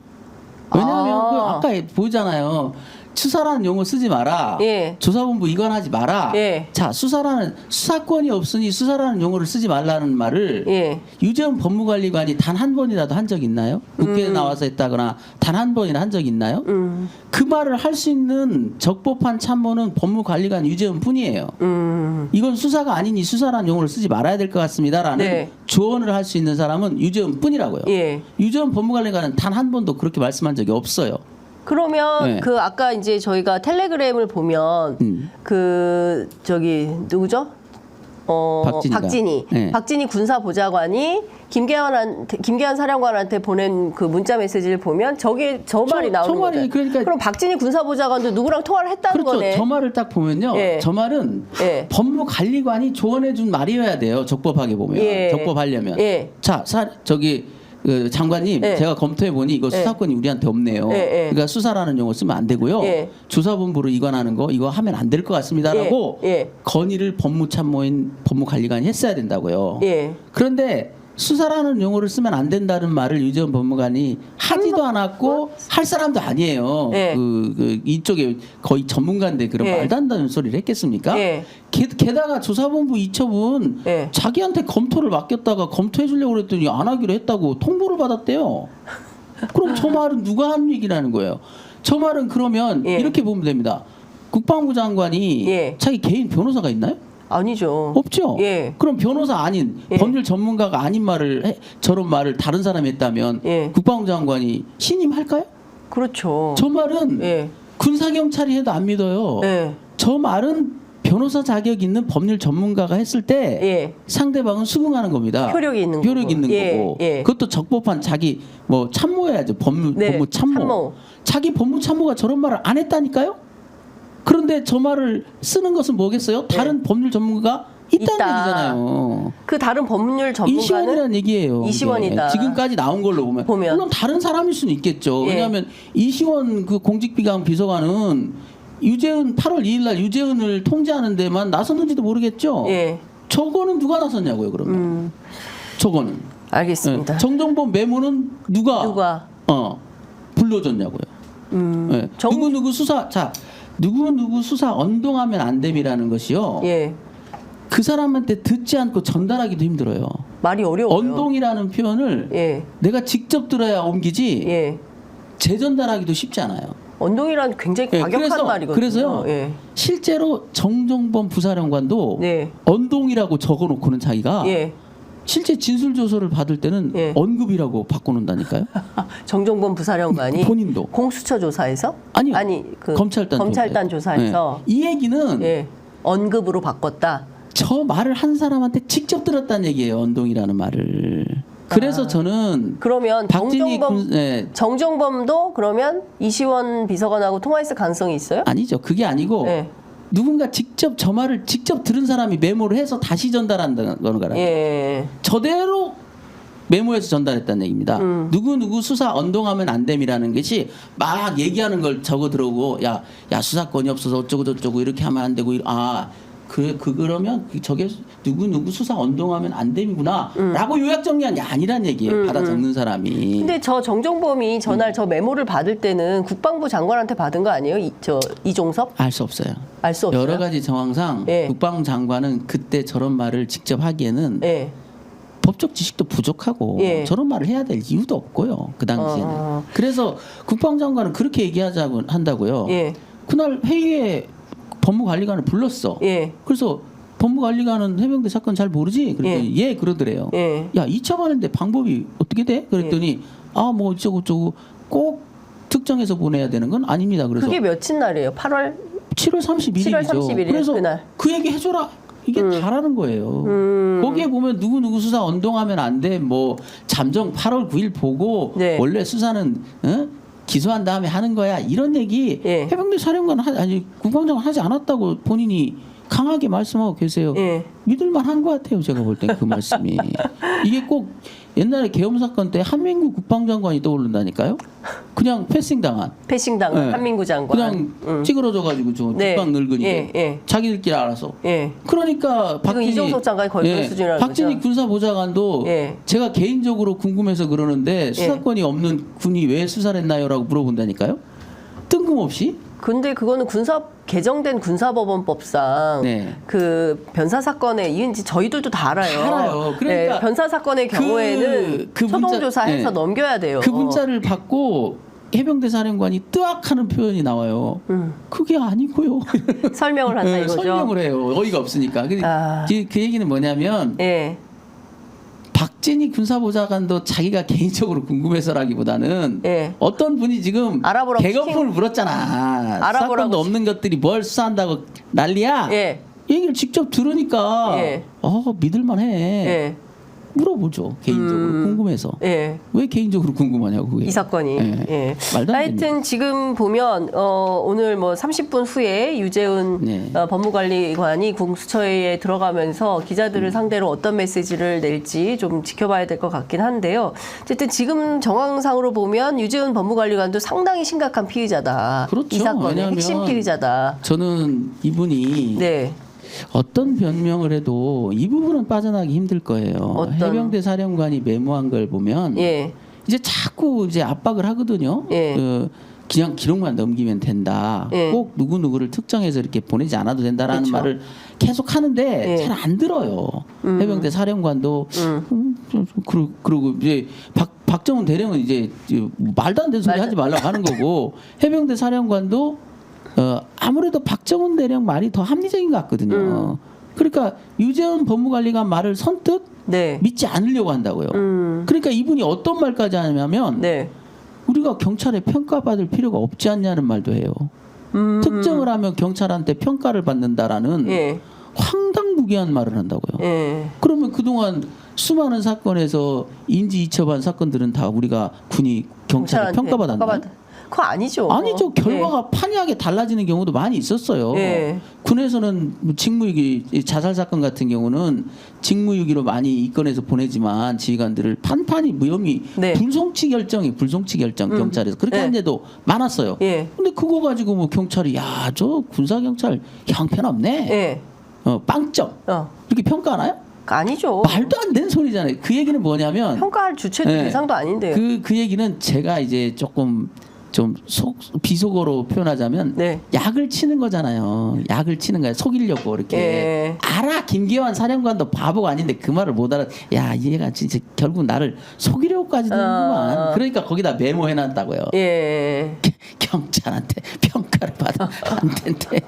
왜냐하면 그 아까 보잖아요. 수사라는 용어 쓰지 마라. 예. 조사본부 이관하지 마라. 예. 자, 수사권이 없으니 수사라는 용어를 쓰지 말라는 말을 예. 유재원 법무관리관이 단 한 번이라도 한 적 있나요? 국회에 나와서 했다거나 단 한 번이나 한 적 있나요? 그 말을 할 수 있는 적법한 참모는 법무관리관 유재원뿐이에요. 이건 수사가 아니니 수사라는 용어를 쓰지 말아야 될 것 같습니다라는 네. 조언을 할 수 있는 사람은 유재원뿐이라고요. 예. 유재원 법무관리관은 단 한 번도 그렇게 말씀한 적이 없어요. 그러면 네. 그 아까 이제 저희가 텔레그램을 보면 그 저기 누구죠? 네. 박진희 군사보좌관이 김계한 사령관한테 보낸 그 문자 메시지를 보면 저게 저 말이 나오는 거죠. 그러니까 그럼 박진희 군사보좌관도 누구랑 통화를 했다는 그렇죠. 거네. 저 말을 딱 보면요. 예. 저 말은 예. 법무관리관이 조언해준 말이어야 돼요. 적법하게 보면. 예. 적법하려면. 예. 자, 그 장관님, 예. 제가 검토해 보니 이거 수사권이 우리한테 없네요. 예. 그러니까 수사라는 용어 쓰면 안 되고요. 예. 조사본부로 이관하는 거 이거 하면 안 될 것 같습니다라고 예. 건의를 법무참모인 법무관리관이 했어야 된다고요. 예. 그런데 수사라는 용어를 쓰면 안 된다는 말을 유재원 법무관이 하지도 않았고 할 사람도 아니에요. 예. 이쪽에 거의 전문가인데 그런 예. 말도 안 되는 소리를 했겠습니까? 예. 게다가 조사본부 이첩은 예. 자기한테 검토를 맡겼다가 검토해 주려고 그랬더니 안 하기로 했다고 통보를 받았대요. 그럼 저 말은 누가 하는 얘기라는 거예요? 저 말은 그러면 예. 이렇게 보면 됩니다. 국방부 장관이 예. 자기 개인 변호사가 있나요? 아니죠. 없죠. 예. 그럼 변호사 아닌 예. 법률 전문가가 아닌 저런 말을 다른 사람이 했다면 예. 국방부 장관이 신임할까요? 그렇죠. 저 말은 예. 군사 경찰이 해도 안 믿어요. 예. 저 말은 변호사 자격 있는 법률 전문가가 했을 때 예. 상대방은 수긍하는 겁니다. 효력이 있는 효력 있는 예, 거고. 예. 그것도 적법한 자기 뭐 참모해야죠. 법무 참모. 자기 법무 참모가 저런 말을 안 했다니까요. 그런데 저 말을 쓰는 것은 뭐겠어요? 다른 법률 전문가가 있다는 얘기잖아요. 그 다른 법률 전문가는 이시원이라는 얘기예요. 이시원이다. 지금까지 나온 걸로 보면 물론 다른 사람일 수는 있겠죠. 예. 왜냐하면 이시원 그 공직비강 비서관은 유재은 8월 2일 날 유재은을 통제하는 데만 나섰는지도 모르겠죠. 예. 저거는 누가 나섰냐고요, 그러면. 저거는. 알겠습니다. 예. 정정범 메모는 누가 불러줬냐고요. 예. 누구 수사 누구 수사 언동하면 안 됨이라는 것이요. 예. 그 사람한테 듣지 않고 전달하기도 힘들어요. 말이 어려워요. 언동이라는 표현을 예. 내가 직접 들어야 옮기지 예. 재전달하기도 쉽지 않아요. 언동이란 굉장히 과격한 말이거든요. 그래서요. 예. 실제로 정정범 부사령관도 네. 언동이라고 적어놓고는 자기가 예. 실제 진술 조서를 받을 때는 예. 언급이라고 바꿔놓는다니까요. 정종범 부사령관이 본인도 공수처 조사에서 아니 그 검찰단 조사에서 이 얘기는 예. 언급으로 바꿨다. 저 말을 한 사람한테 직접 들었다는 얘기예요. 언동이라는 말을. 그래서 저는 그러면 박진희 정정범도 그러면 이시원 비서관하고 통화했을 가능성이 있어요? 아니죠. 그게 아니고 네. 누군가 직접 저 말을 직접 들은 사람이 메모를 해서 다시 전달한다는 거라. 예. 저대로 메모해서 전달했다는 얘기입니다. 누구 수사 언동하면 안 됨이라는 것이 막 얘기하는 걸 적어 들어오고 야 수사권이 없어서 어쩌고 저쩌고 이렇게 하면 안 되고 그러면 저게 누구 수사 언동하면 안 됨이구나라고 요약 정리한 게 아니란 얘기예요. 받아 적는 사람이. 근데 저 정정범이 전날 저 메모를 받을 때는 국방부 장관한테 받은 거 아니에요? 이종섭? 알 수 없어요. 알 수 없어요. 여러 가지 정황상 예. 국방부 장관은 그때 저런 말을 직접 하기에는 예. 법적 지식도 부족하고 예. 저런 말을 해야 될 이유도 없고요. 그 당시에는. 그래서 국방부 장관은 그렇게 얘기하자고 한다고요. 예. 그날 회의에 법무관리관을 불렀어. 예. 그래서 법무관리관은 해병대 사건 잘 모르지? 그랬더니 예 그러더래요. 예. 야 2차 반인데 방법이 어떻게 돼? 그랬더니 뭐 어쩌고저쩌고 꼭 특정해서 보내야 되는 건 아닙니다. 그래서 그게 며칠 날이에요? 8월 7월 31일이죠. 7월 31일 그래서 그날. 그 얘기 해줘라. 이게 다라는 거예요. 거기에 보면 누구 수사 언동하면 안 돼. 뭐 잠정 8월 9일 보고 네. 원래 수사는 기소한 다음에 하는 거야. 이런 얘기 예. 해병대 사령관 아니 국방장관 하지 않았다고 본인이 강하게 말씀하고 계세요. 예. 믿을만한 것 같아요. 제가 볼 땐 그 말씀이. 이게 꼭 옛날에 계엄 사건 때 한민구 국방장관이 떠오른다니까요. 그냥 패싱당한. 패싱당한 한민구 장관. 그냥 찌그러져가지고 좀 네. 국방 늙으니까 예. 자기들끼리 알아서. 예. 그러니까 박진희 이종섭 장관이 거의 그런 수준이라는 박진희 거죠. 군사보좌관도 예. 제가 개인적으로 궁금해서 그러는데 수사권이 없는 군이 왜 수사를 했나요라고 물어본다니까요. 뜬금없이. 근데 그거는 개정된 군사법원법상 네. 그 변사 사건에 이은지 저희들도 다 알아요. 다 알아요. 그러니까 네, 변사 사건의 경우에는 초동조사해서 넘겨야 돼요. 그 문자를 받고 해병대 사령관이 뜨악하는 표현이 나와요. 그게 아니고요. 설명을 한다 이거죠. 설명을 해요. 어이가 없으니까. 그 얘기는 뭐냐면 예. 박진희 군사보좌관도 자기가 개인적으로 궁금해서라기보다는 예. 어떤 분이 지금 알아보라고 대거품을 물었잖아. 사건도 없는 것들이 뭘 수사한다고 난리야. 예. 얘기를 직접 들으니까 예. 믿을만해. 예. 물어보죠. 개인적으로 궁금해서. 예. 왜 개인적으로 궁금하냐고 그게. 이 사건이. 예. 예. 말도 안 됩니다. 하여튼 지금 보면 오늘 뭐 30분 후에 유재훈 네. 법무관리관이 공수처에 들어가면서 기자들을 상대로 어떤 메시지를 낼지 좀 지켜봐야 될 것 같긴 한데요. 어쨌든 지금 정황상으로 보면 유재훈 법무관리관도 상당히 심각한 피의자다. 그렇죠. 이 사건의 왜냐하면 핵심 피의자다. 저는 이분이 네. 어떤 변명을 해도 이 부분은 빠져나가기 힘들 거예요. 해병대 사령관이 메모한 걸 보면 예. 이제 자꾸 이제 압박을 하거든요. 예. 그냥 기록만 넘기면 된다. 예. 꼭 누구누구를 특정해서 이렇게 보내지 않아도 된다라는 그쵸. 말을 계속 하는데 예. 잘 안 들어요. 해병대 사령관도 그러고 이제 박정훈 대령은 이제 말도 안 되는 소리 하지 말라고 하는 거고 해병대 사령관도 아무래도 박정훈 대령 말이 더 합리적인 것 같거든요. 그러니까 유재훈 법무관리관 말을 선뜻 네. 믿지 않으려고 한다고요. 그러니까 이분이 어떤 말까지 하냐면 네. 우리가 경찰에 평가받을 필요가 없지 않냐는 말도 해요. 특정을 하면 경찰한테 평가를 받는다라는 예. 황당무계한 말을 한다고요. 예. 그러면 그동안 수많은 사건에서 인지 이첩한 사건들은 다 우리가 군이 경찰에 평가받았나요? 그거 아니죠. 아니죠. 결과가 판이하게 달라지는 경우도 많이 있었어요. 예. 군에서는 직무유기 자살 사건 같은 경우는 직무유기로 많이 입건해서 보내지만 지휘관들을 판판이 무혐의 네. 불송치 결정 경찰에서 그렇게 한 데도 많았어요. 예. 근데 그거 가지고 뭐 경찰이 야 저 군사 경찰 형편없네. 예. 빵점 이렇게 평가하나요? 아니죠. 말도 안 되는 소리잖아요. 그 얘기는 뭐냐면 평가할 주체도 네. 대상도 아닌데요. 그 얘기는 제가 이제 조금 좀 비속어로 표현하자면 네. 약을 치는 거잖아요. 약을 치는 거야. 속이려고 이렇게. 예. 알아. 김기환 사령관도 바보가 아닌데 그 말을 못 알아. 야, 얘가 진짜 결국 나를 속이려고까지 되는구만. 그러니까 거기다 메모해 놨다고요. 예. 경찰한테 평가를 받아 안 된대.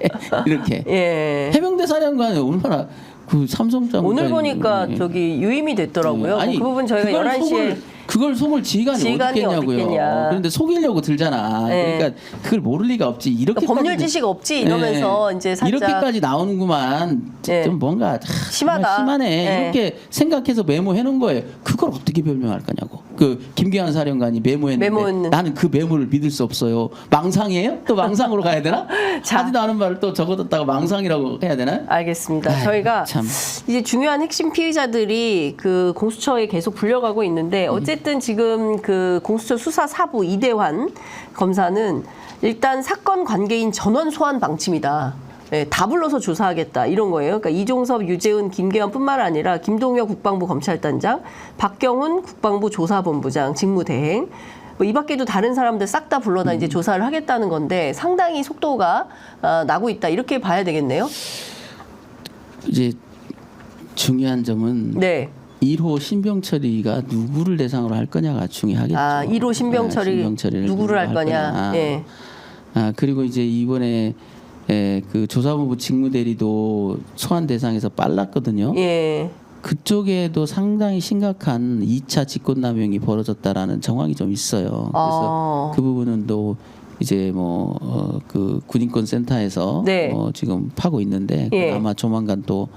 이렇게. 예. 해병대 사령관이 얼마나 그 삼성장 오늘 보니까 저기 유임이 됐더라고요. 아니, 그 부분 저희가 11시에 그걸 속을 지휘관이 어떻겠냐고요. 어딨겠냐. 그런데 속이려고 들잖아. 네. 그러니까 그걸 모를 리가 없지. 이렇게 법률 지식 없지 이러면서 이제 살짝 이렇게까지 나오는구만. 네. 좀 뭔가 심하다. 심하네. 네. 이렇게 생각해서 메모해 놓은 거예요. 그걸 어떻게 변명할 거냐고. 그 김기환 사령관이 메모했는데 나는 그 메모를 믿을 수 없어요. 망상이에요? 또 망상으로 가야 되나? 자. 하지도 않은 말을 또 적어뒀다가 망상이라고 해야 되나? 알겠습니다. 아유, 저희가 참. 이제 중요한 핵심 피의자들이 그 공수처에 계속 불려가고 있는데 어쨌든 지금 그 공수처 수사 4부 이대환 검사는 일단 사건 관계인 전원 소환 방침이다. 네, 다 불러서 조사하겠다 이런 거예요. 그러니까 이종섭, 유재은, 김계환뿐만 아니라 김동혁 국방부 검찰단장, 박경훈 국방부 조사본부장 직무대행 뭐 이 밖에도 다른 사람들 싹 다 불러다 이제 조사를 하겠다는 건데 상당히 속도가 나고 있다 이렇게 봐야 되겠네요. 이제 중요한 점은 네. 1호 신병철이가 누구를 대상으로 할 거냐가 중요하겠죠. 1호 신병철이 누구를 할 거냐. 예. 그리고 이제 이번에 그 조사본부 직무대리도 소환 대상에서 빨랐거든요. 예. 그쪽에도 상당히 심각한 2차 직권남용이 벌어졌다라는 정황이 좀 있어요. 그래서 그 부분은 또 이제 그 군인권센터에서 네. 지금 파고 있는데 예. 아마 조만간 또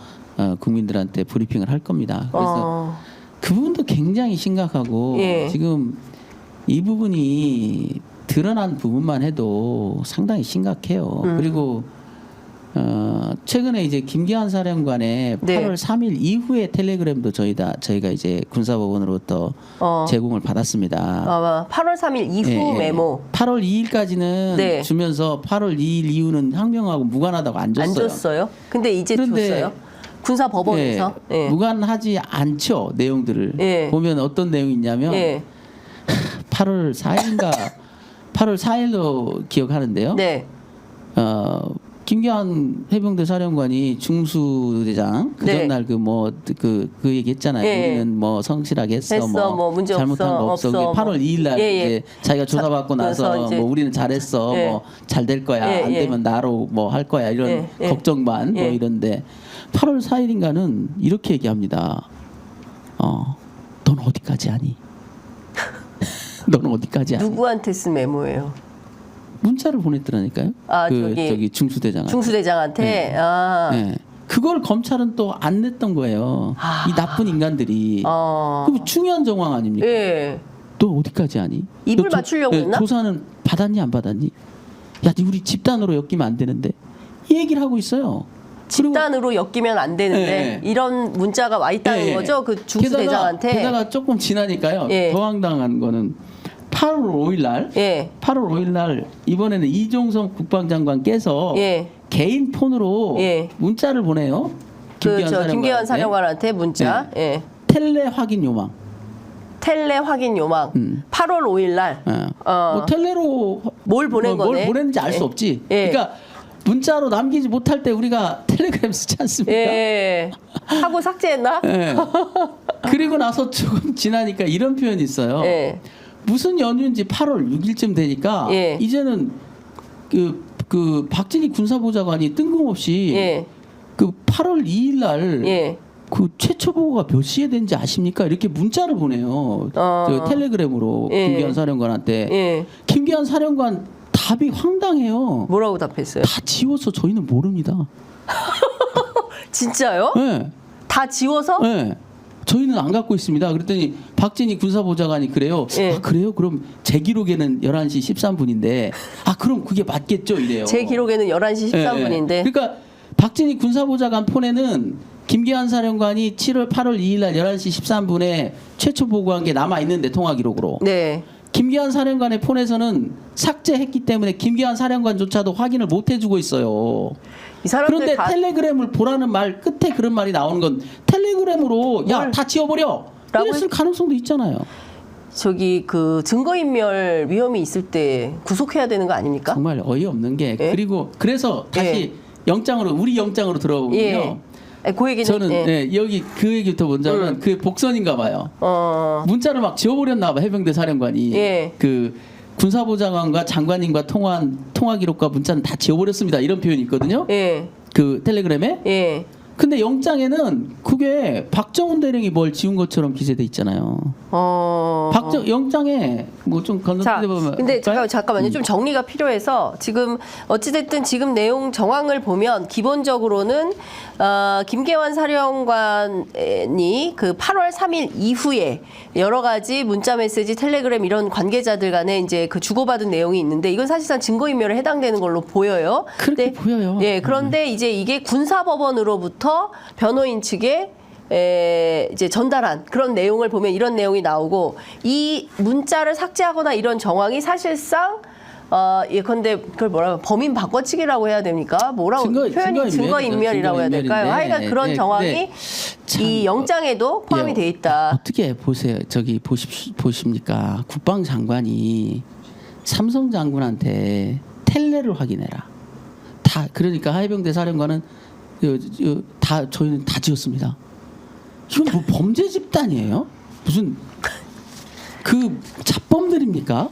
국민들한테 브리핑을 할 겁니다. 그래서 그 부분도 굉장히 심각하고 예. 지금 이 부분이 드러난 부분만 해도 상당히 심각해요. 그리고 최근에 이제 김기환 사령관의 네. 8월 3일 이후의 텔레그램도 저희가 이제 군사법원으로부터 제공을 받았습니다. 8월 3일 이후 메모. 8월 2일까지는 네. 주면서 8월 2일 이후는 항명하고 무관하다고 안 줬어요. 안 줬어요? 근데 이제 줬어요? 군사법원에서? 네, 예. 무관하지 않죠. 내용들을. 예. 보면 어떤 내용이 있냐면 예. 8월 4일인가 8월 4일로 기억하는데요. 네. 김기환 해병대 사령관이 중수대장 그 네. 전날 그 얘기했잖아요. 예. 우리는 뭐 성실하게 했어, 뭐 문제 잘못한 없어, 거 없어. 없어. 8월 2일 날 예. 이제 자기가 조사받고 나서 그래서 이제 뭐 우리는 잘했어, 예. 뭐 잘 될 거야, 예. 안 되면 나로 뭐 할 거야 이런 예. 걱정만 뭐 예. 이런데 8월 4일인가는 이렇게 얘기합니다. 넌 어디까지 하니? 넌 어디까지 하니? 누구한테 쓴 메모예요? 문자를 보냈더라니까요. 저기 중수대장한테. 중수대장한테. 네. 네. 그걸 검찰은 또 안 냈던 거예요. 이 나쁜 인간들이. 그럼 중요한 정황 아닙니까? 예. 너 어디까지 하니? 입을 맞추려고 했나? 조사는 받았니 안 받았니? 야, 우리 집단으로 엮이면 안 되는데. 이 얘기를 하고 있어요. 집단으로 엮이면 안 되는데 네. 이런 문자가 와 있다는 거죠? 그 중수대장한테. 게다가 조금 지나니까요. 더 황당한 거는 8월 5일 날, 8월 5일 날 이번에는 이종섭 국방장관께서 개인 폰으로 문자를 보내요. 김기환 사령관한테 문자. 텔레 확인 요망. 텔레 확인 요망. 8월 5일 날. 뭐 텔레로 뭘 보낸 거네. 뭘 보냈는지 알 수 없지. 그러니까 문자로 남기지 못할 때 우리가 텔레그램 쓰지 않습니까? 하고 삭제했나? 그리고 나서 조금 지나니까 이런 표현이 있어요. 무슨 연휴인지 8월 6일쯤 되니까 이제는 그 박진희 군사보좌관이 뜬금없이 그 8월 2일 날 그 최초 보고가 몇 시에 된지 아십니까? 이렇게 문자를 보내요. 저 텔레그램으로 김기환 사령관한테. 김기환 사령관 답이 황당해요. 뭐라고 답했어요? 다 지워서 저희는 모릅니다. 진짜요? 네. 다 지워서? 네. 저희는 안 갖고 있습니다. 그랬더니 박진희 군사보좌관이 그래요. 예. 아, 그래요? 그럼 제 기록에는 11시 13분인데 아 그럼 그게 맞겠죠? 이래요. 제 기록에는 11시 13분인데. 예, 예. 그러니까 박진희 군사보좌관 폰에는 김기환 사령관이 7월 8월 2일 날 11시 13분에 최초 보고한 게 남아 있는데 통화 기록으로. 네. 김기환 사령관의 폰에서는 삭제했기 때문에 김기환 사령관조차도 확인을 못 해주고 있어요. 이 사람들 그런데 다 텔레그램을 보라는 말 끝에 그런 말이 나오는 건 텔레그램으로 야 다 지워버려 이랬을 가능성도 있잖아요. 저기 그 증거인멸 위험이 있을 때 구속해야 되는 거 아닙니까? 정말 어이없는 게 예? 그리고 그래서 다시 영장으로 우리 영장으로 들어보면요. 예. 그 얘기는 저는 예. 예, 여기 그 얘기부터 먼저 하면 그 복선인가 봐요. 문자를 막 지워버렸나 봐 해병대 사령관이. 예. 그 군사보좌관과 장관님과 통화 기록과 문자는 다 지워버렸습니다. 이런 표현이 있거든요. 예. 그 텔레그램에. 예. 근데 영장에는 그게 박정훈 대령이 뭘 지운 것처럼 기재돼 있잖아요. 영장에 뭐 좀 건너뛰다 보면. 근데 잠깐만요. 좀 정리가 필요해서 지금 어찌됐든 지금 내용 정황을 보면 기본적으로는 김계환 사령관이 그 8월 3일 이후에 여러 가지 문자 메시지, 텔레그램 이런 관계자들 간에 이제 그 주고받은 내용이 있는데 이건 사실상 증거인멸에 해당되는 걸로 보여요. 그렇게 보여요. 예, 그런데 이제 이게 군사법원으로부터 변호인 측에 이제 전달한 그런 내용을 보면 이런 내용이 나오고 이 문자를 삭제하거나 이런 정황이 사실상 예컨대 그걸 뭐라고 범인 바꿔치기라고 해야 됩니까? 뭐라고 표현이 증거인멸이라고 해야 될까요? 하여간 그런 정황이 이 영장에도 포함이 돼 있다. 어떻게 보세요? 저기 보십니까? 국방장관이 삼성 장군한테 텔레를 확인해라. 다 그러니까 하해병대 사령관은 저희는 다 지었습니다. 이건 뭐 범죄 집단이에요? 무슨 그 잡범들입니까?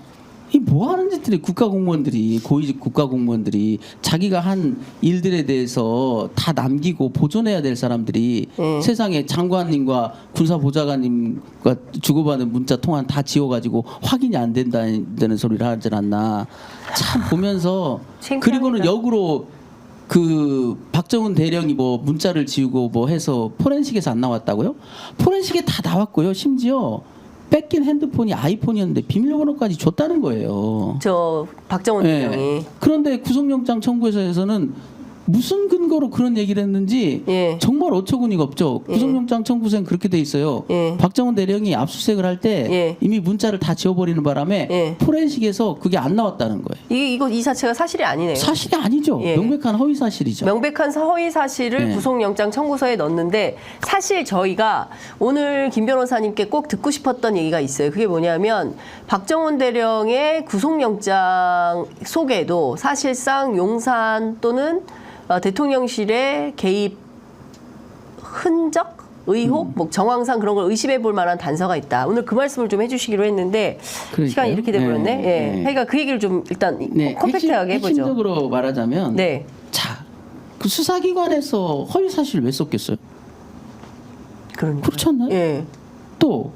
이 뭐 하는 짓들이 국가공무원들이 고위직 국가공무원들이 자기가 한 일들에 대해서 다 남기고 보존해야 될 사람들이 세상에 장관님과 군사보좌관님과 주고받은 문자 통화 다 지워가지고 확인이 안 된다는 소리를 하지 않나 참 보면서 그리고는 역으로 그 박정훈 대령이 뭐 문자를 지우고 뭐 해서 포렌식에서 안 나왔다고요? 포렌식에 다 나왔고요. 심지어 뺏긴 핸드폰이 아이폰이었는데 비밀번호까지 줬다는 거예요. 저 박정훈 대령이. 그런데 구속영장 청구에서는 무슨 근거로 그런 얘기를 했는지 정말 어처구니가 없죠. 구속영장 청구서엔 그렇게 돼 있어요. 박정훈 대령이 압수수색을 할 때 이미 문자를 다 지워버리는 바람에 포렌식에서 그게 안 나왔다는 거예요. 이 자체가 사실이 아니네요. 사실이 아니죠. 명백한 허위 사실이죠. 명백한 허위 사실을 구속영장 청구서에 넣었는데 사실 저희가 오늘 김 변호사님께 꼭 듣고 싶었던 얘기가 있어요. 그게 뭐냐면 박정훈 대령의 구속영장 속에도 사실상 용산 또는 대통령실의 개입 흔적, 의혹, 뭐 정황상 그런 걸 의심해 볼 만한 단서가 있다. 오늘 그 말씀을 좀 해주시기로 했는데 그러니까요? 시간이 이렇게 돼버렸네. 그러니까 그 얘기를 좀 일단 컴팩트하게 해보죠. 핵심적으로 말하자면 자, 그 수사기관에서 허위 사실을 왜 썼겠어요? 그렇지 않나요? 또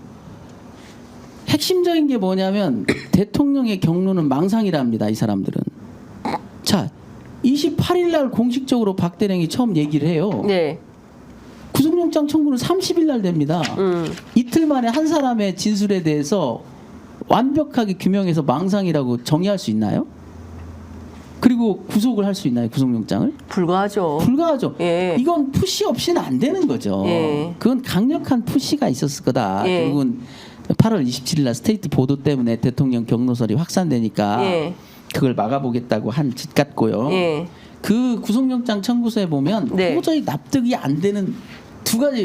핵심적인 게 뭐냐면 대통령의 경로는 망상이랍니다. 이 사람들은. 자, 28일 날 공식적으로 박 대령이 처음 얘기를 해요. 구속영장 청구는 30일 날 됩니다. 이틀 만에 한 사람의 진술에 대해서 완벽하게 규명해서 망상이라고 정의할 수 있나요? 그리고 구속을 할 수 있나요? 구속영장을? 불가하죠. 이건 푸시 없이는 안 되는 거죠. 그건 강력한 푸시가 있었을 거다. 결국은 8월 27일 날 스테이트 보도 때문에 대통령 경로설이 확산되니까 그걸 막아보겠다고 한 짓 같고요. 그 구속영장 청구서에 보면 도저히 납득이 안 되는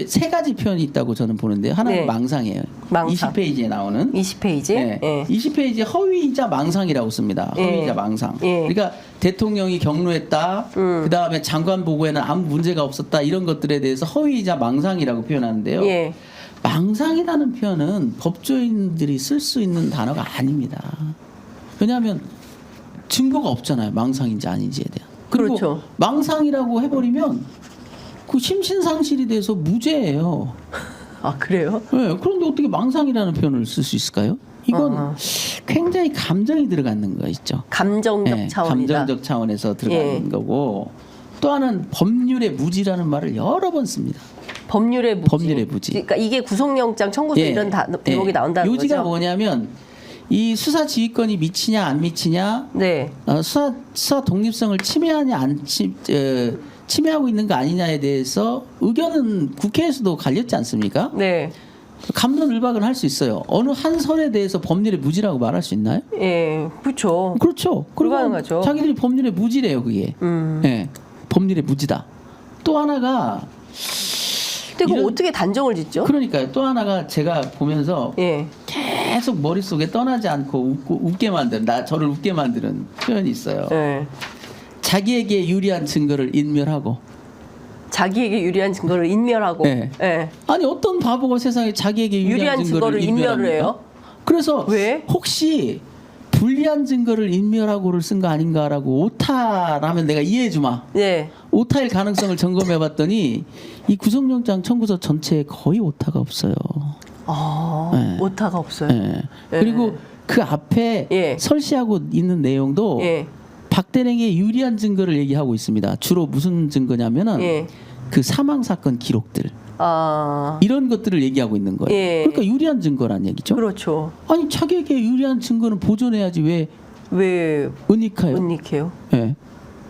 세 가지 표현이 있다고 저는 보는데요. 하나는 망상이에요. 20페이지에 나오는. 20페이지? 20페이지에 허위이자 망상이라고 씁니다. 허위이자 망상. 그러니까 대통령이 경로했다. 그 다음에 장관 보고에는 아무 문제가 없었다. 이런 것들에 대해서 허위이자 망상이라고 표현하는데요. 망상이라는 표현은 법조인들이 쓸 수 있는 단어가 아닙니다. 왜냐하면 증거가 없잖아요. 망상인지 아닌지에 대한. 그리고 망상이라고 해버리면 그 심신상실이 돼서 무죄예요. 아, 그래요? 네, 그런데 어떻게 망상이라는 표현을 쓸 수 있을까요? 이건 굉장히 감정이 들어가는 거 있죠. 감정적 네, 차원이다. 감정적 차원에서 들어가는 거고 또 하나는 법률의 무지라는 말을 여러 번 씁니다. 법률의 무지. 법률의 무지. 그러니까 이게 구속영장 청구서 이런 대목이 나온다는 요지가 거죠? 뭐냐면 이 수사 지휘권이 미치냐 안 미치냐, 네. 수사 독립성을 침해하고 있는 거 아니냐에 대해서 의견은 국회에서도 갈렸지 않습니까? 네. 갑론을박은 할 수 있어요. 어느 한 선에 대해서 법률의 무지라고 말할 수 있나요? 예, 그렇죠. 그렇죠. 그리고 불가능하죠. 자기들이 법률의 무지래요, 그게. 예, 법률의 무지다. 또 하나가 근데 그거 어떻게 단정을 짓죠? 그러니까요. 또 하나가 제가 보면서 예. 계속 머릿속에 떠나지 않고 웃게 만드는, 저를 웃게 만드는 표현이 있어요. 예. 자기에게 유리한 증거를 인멸하고. 자기에게 유리한 증거를 인멸하고. 네. 예. 아니 어떤 바보가 세상에 자기에게 유리한 증거를 인멸을 해요? 그래서 왜? 혹시 불리한 증거를 인멸하고를 쓴 거 아닌가라고 오타라면 내가 이해해 주마. 예. 오타일 가능성을 점검해봤더니 이 구속영장 청구서 전체에 거의 오타가 없어요. 아, 네. 오타가 없어요. 예. 그리고 그 앞에 예. 설시하고 있는 내용도 예. 박대랭의 유리한 증거를 얘기하고 있습니다. 주로 무슨 증거냐면은 예. 그 사망 사건 기록들 아, 이런 것들을 얘기하고 있는 거예요. 예. 그러니까 유리한 증거란 얘기죠. 그렇죠. 아니 자기에게 유리한 증거는 보존해야지 왜 은닉해요? 은닉해요? 예.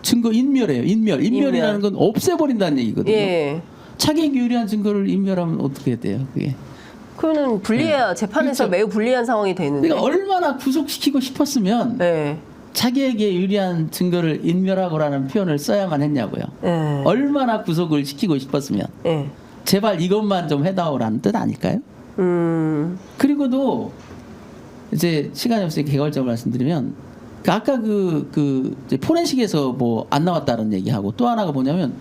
증거 인멸이에요. 인멸이라는 건 없애버린다는 얘기거든요. 예. 자기에게 유리한 증거를 인멸하면 어떻게 돼요? 그게. 그거는 불리해야 재판에서 그렇죠. 매우 불리한 상황이 되는데. 그러니까 얼마나 구속시키고 싶었으면 예. 자기에게 유리한 증거를 인멸하고라는 표현을 써야만 했냐고요. 예. 얼마나 구속을 시키고 싶었으면 예. 제발 이것만 좀 해다오라는 뜻 아닐까요? 그리고도 이제 시간이 없으니까 개괄적으로 말씀드리면 아까 이제 포렌식에서 뭐 안 나왔다는 얘기하고 또 하나가 뭐냐면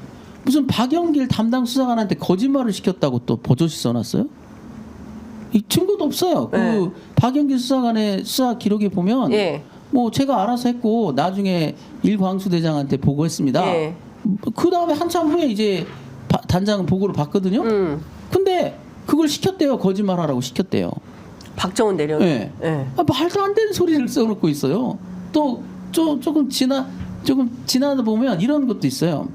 무슨 박영길 담당 수사관한테 거짓말을 시켰다고 또 버젓이 써놨어요. 이 증거도 없어요. 그 박영길 수사관의 수사 기록에 보면 예. 뭐 제가 알아서 했고 나중에 일광수 대장한테 보고했습니다. 예. 그 다음에 한참 후에 이제 단장은 보고를 받거든요. 근데 그걸 시켰대요. 거짓말하라고 시켰대요. 박정훈 내려. 네. 예. 말도 안 되는 소리를 써놓고 있어요. 또 조금 지나다 보면 이런 것도 있어요.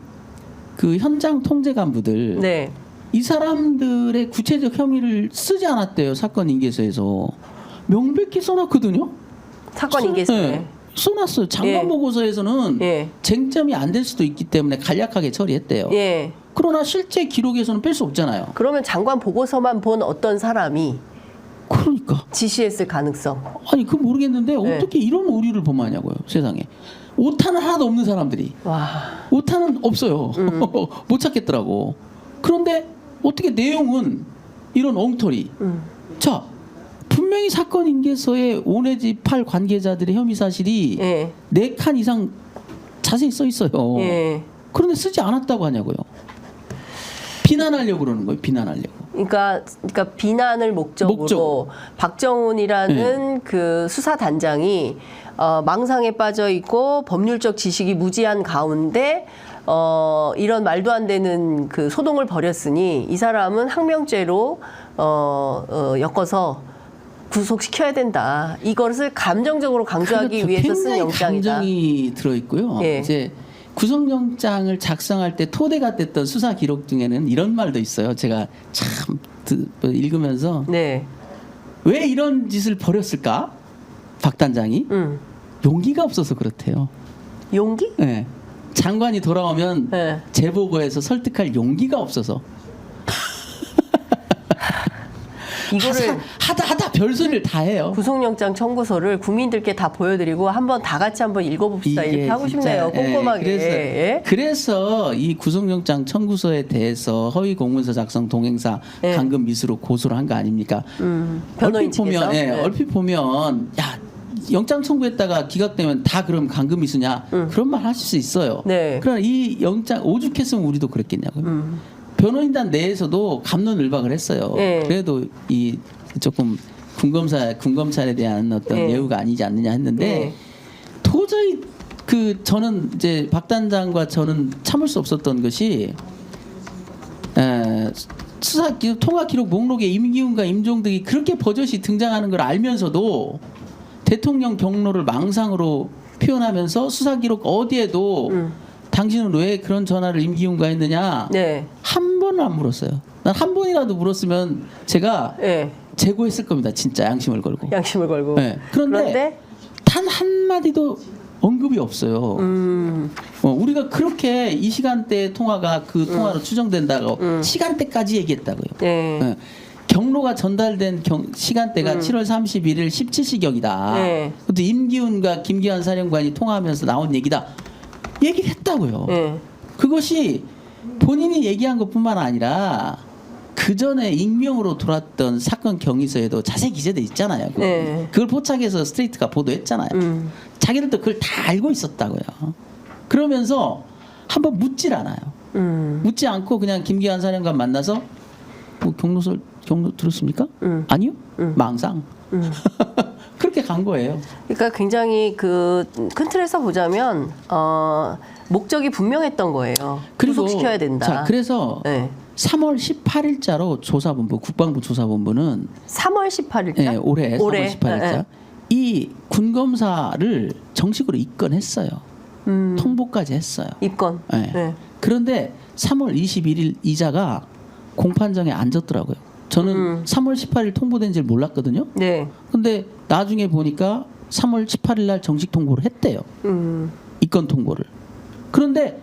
그 현장 통제 간부들. 네. 이 사람들의 구체적 혐의를 쓰지 않았대요. 사건 인계서에서 명백히 써놨거든요. 사건 인계서에. 네. 써놨어요. 장관 보고서에서는 예. 쟁점이 안 될 수도 있기 때문에 간략하게 처리했대요. 예. 그러나 실제 기록에서는 뺄 수 없잖아요. 그러면 장관 보고서만 본 어떤 사람이 그러니까 지시했을 가능성. 아니 그 모르겠는데 어떻게 이런 오류를 범하냐고요. 세상에 오타는 하나도 없는 사람들이 와. 오타는 없어요. 못 찾겠더라고. 그런데 어떻게 내용은 이런 엉터리. 자 분명히 사건 인계서에 5 내지 8 관계자들의 혐의 사실이 예. 4칸 이상 자세히 써 있어요. 예. 그런데 쓰지 않았다고 하냐고요. 비난하려고 그러는 거예요. 비난하려고. 그러니까 비난을 목적으로 박정훈이라는 그 수사 단장이 망상에 빠져 있고 법률적 지식이 무지한 가운데 이런 말도 안 되는 그 소동을 벌였으니 이 사람은 항명죄로 엮어서 구속시켜야 된다. 이것을 감정적으로 강조하기 그렇죠. 위해서 쓴 영장이다. 감정이 들어 있고요. 예. 이제 구속영장을 작성할 때 토대가 됐던 수사 기록 중에는 이런 말도 있어요. 제가 참 읽으면서 네. 왜 이런 짓을 벌였을까? 박 단장이 용기가 없어서 그렇대요. 용기? 네. 장관이 돌아오면 네. 재보고해서 설득할 용기가 없어서. 이거를 하다 별소리를 다 해요. 구속영장 청구서를 국민들께 다 보여드리고 한번 다 같이 한번 읽어봅시다 이렇게 하고 싶네요. 꼼꼼하게. 그래서 이 구속영장 청구서에 대해서 허위 공문서 작성 동행사 감금 미수로 고소를 한 거 아닙니까? 변호인 측에서. 얼핏 보면 야 영장 청구했다가 기각되면 다 그럼 감금 미수냐 그런 말 하실 수 있어요. 네. 그러나 이 영장 오죽했으면 우리도 그랬겠냐고요. 변호인단 내에서도 갑론을박을 했어요. 그래도 이 조금 군검찰에 대한 어떤 예우가 아니지 않느냐 했는데 도저히 저는 이제 박 단장과 저는 참을 수 없었던 것이 통화 기록 목록에 임기훈과 임종득이 그렇게 버젓이 등장하는 걸 알면서도 대통령 경로를 망상으로 표현하면서 수사 기록 어디에도 당신은 왜 그런 전화를 임기훈과 했느냐 네. 한 번은 안 물었어요. 난 한 번이라도 물었으면 제가 네. 제고했을 겁니다. 진짜 양심을 걸고. 양심을 걸고. 네. 그런데 단 한마디도 언급이 없어요. 우리가 그렇게 이 시간대 통화가 그 통화로 추정된다고 시간대까지 얘기했다고요. 네. 네. 경로가 전달된 시간대가 7월 31일 17시경이다. 네. 그것도 임기훈과 김기환 사령관이 통화하면서 나온 얘기다. 얘기를 했다고요. 네. 그것이 본인이 얘기한 것뿐만 아니라 그 전에 익명으로 돌았던 사건 경위서에도 자세히 기재돼 있잖아요. 네. 그걸 포착해서 스트레이트가 보도했잖아요. 자기들도 그걸 다 알고 있었다고요. 그러면서 한번 묻질 않아요. 묻지 않고 그냥 김기환 사령관 만나서 뭐 경로 들었습니까? 아니요. 망상. 그렇게 간 거예요. 그러니까 굉장히 그 큰 틀에서 보자면 목적이 분명했던 거예요. 구속시켜야 된다. 자, 그래서 네. 3월 18일자로 조사본부 국방부 조사본부는 3월 18일자 네, 올해 3월 18일자 네. 이 군검사를 정식으로 입건했어요. 통보까지 했어요. 입건. 네. 네. 그런데 3월 21일 이자가 공판정에 앉았더라고요. 저는 3월 18일 통보된 줄 몰랐거든요. 네. 근데 나중에 보니까 3월 18일 날 정식 통보를 했대요. 입건 통보를. 그런데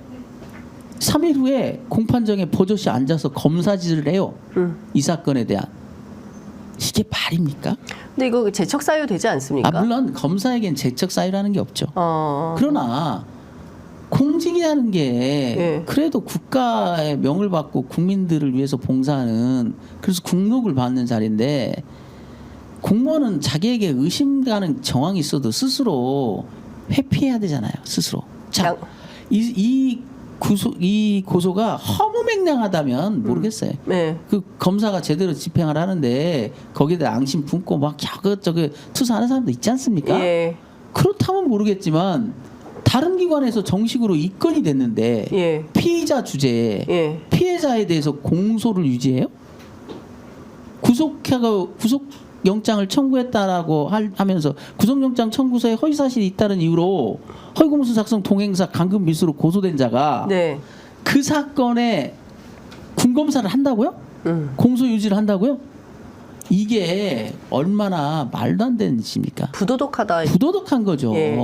3일 후에 공판정에 버젓이 앉아서 검사질을 해요. 이 사건에 대한. 이게 말입니까? 근데 이거 재척 사유 되지 않습니까? 물론 검사에겐 재척 사유라는 게 없죠. 그러나 공직이라는 게 네. 그래도 국가의 명을 받고 국민들을 위해서 봉사하는 그래서 국록을 받는 자리인데 공무원은 자기에게 의심 가는 정황이 있어도 스스로 회피해야 되잖아요. 스스로. 자, 이 고소가 허무맹랑하다면 모르겠어요. 네. 그 검사가 제대로 집행을 하는데 거기다 앙심 품고 막 저거 투사하는 사람도 있지 않습니까? 예. 그렇다면 모르겠지만 다른 기관에서 정식으로 입건이 됐는데 예. 피의자 주제에 예. 피해자에 대해서 공소를 유지해요? 구속영장을 청구했다라고 하면서 구속영장 청구서에 허위사실이 있다는 이유로 허위공문 작성 동행사 감금 미수로 고소된 자가 네. 그 사건에 군검사를 한다고요? 공소 유지를 한다고요? 이게 얼마나 말도 안 되는 짓입니까? 부도덕하다. 부도덕한 거죠. 예.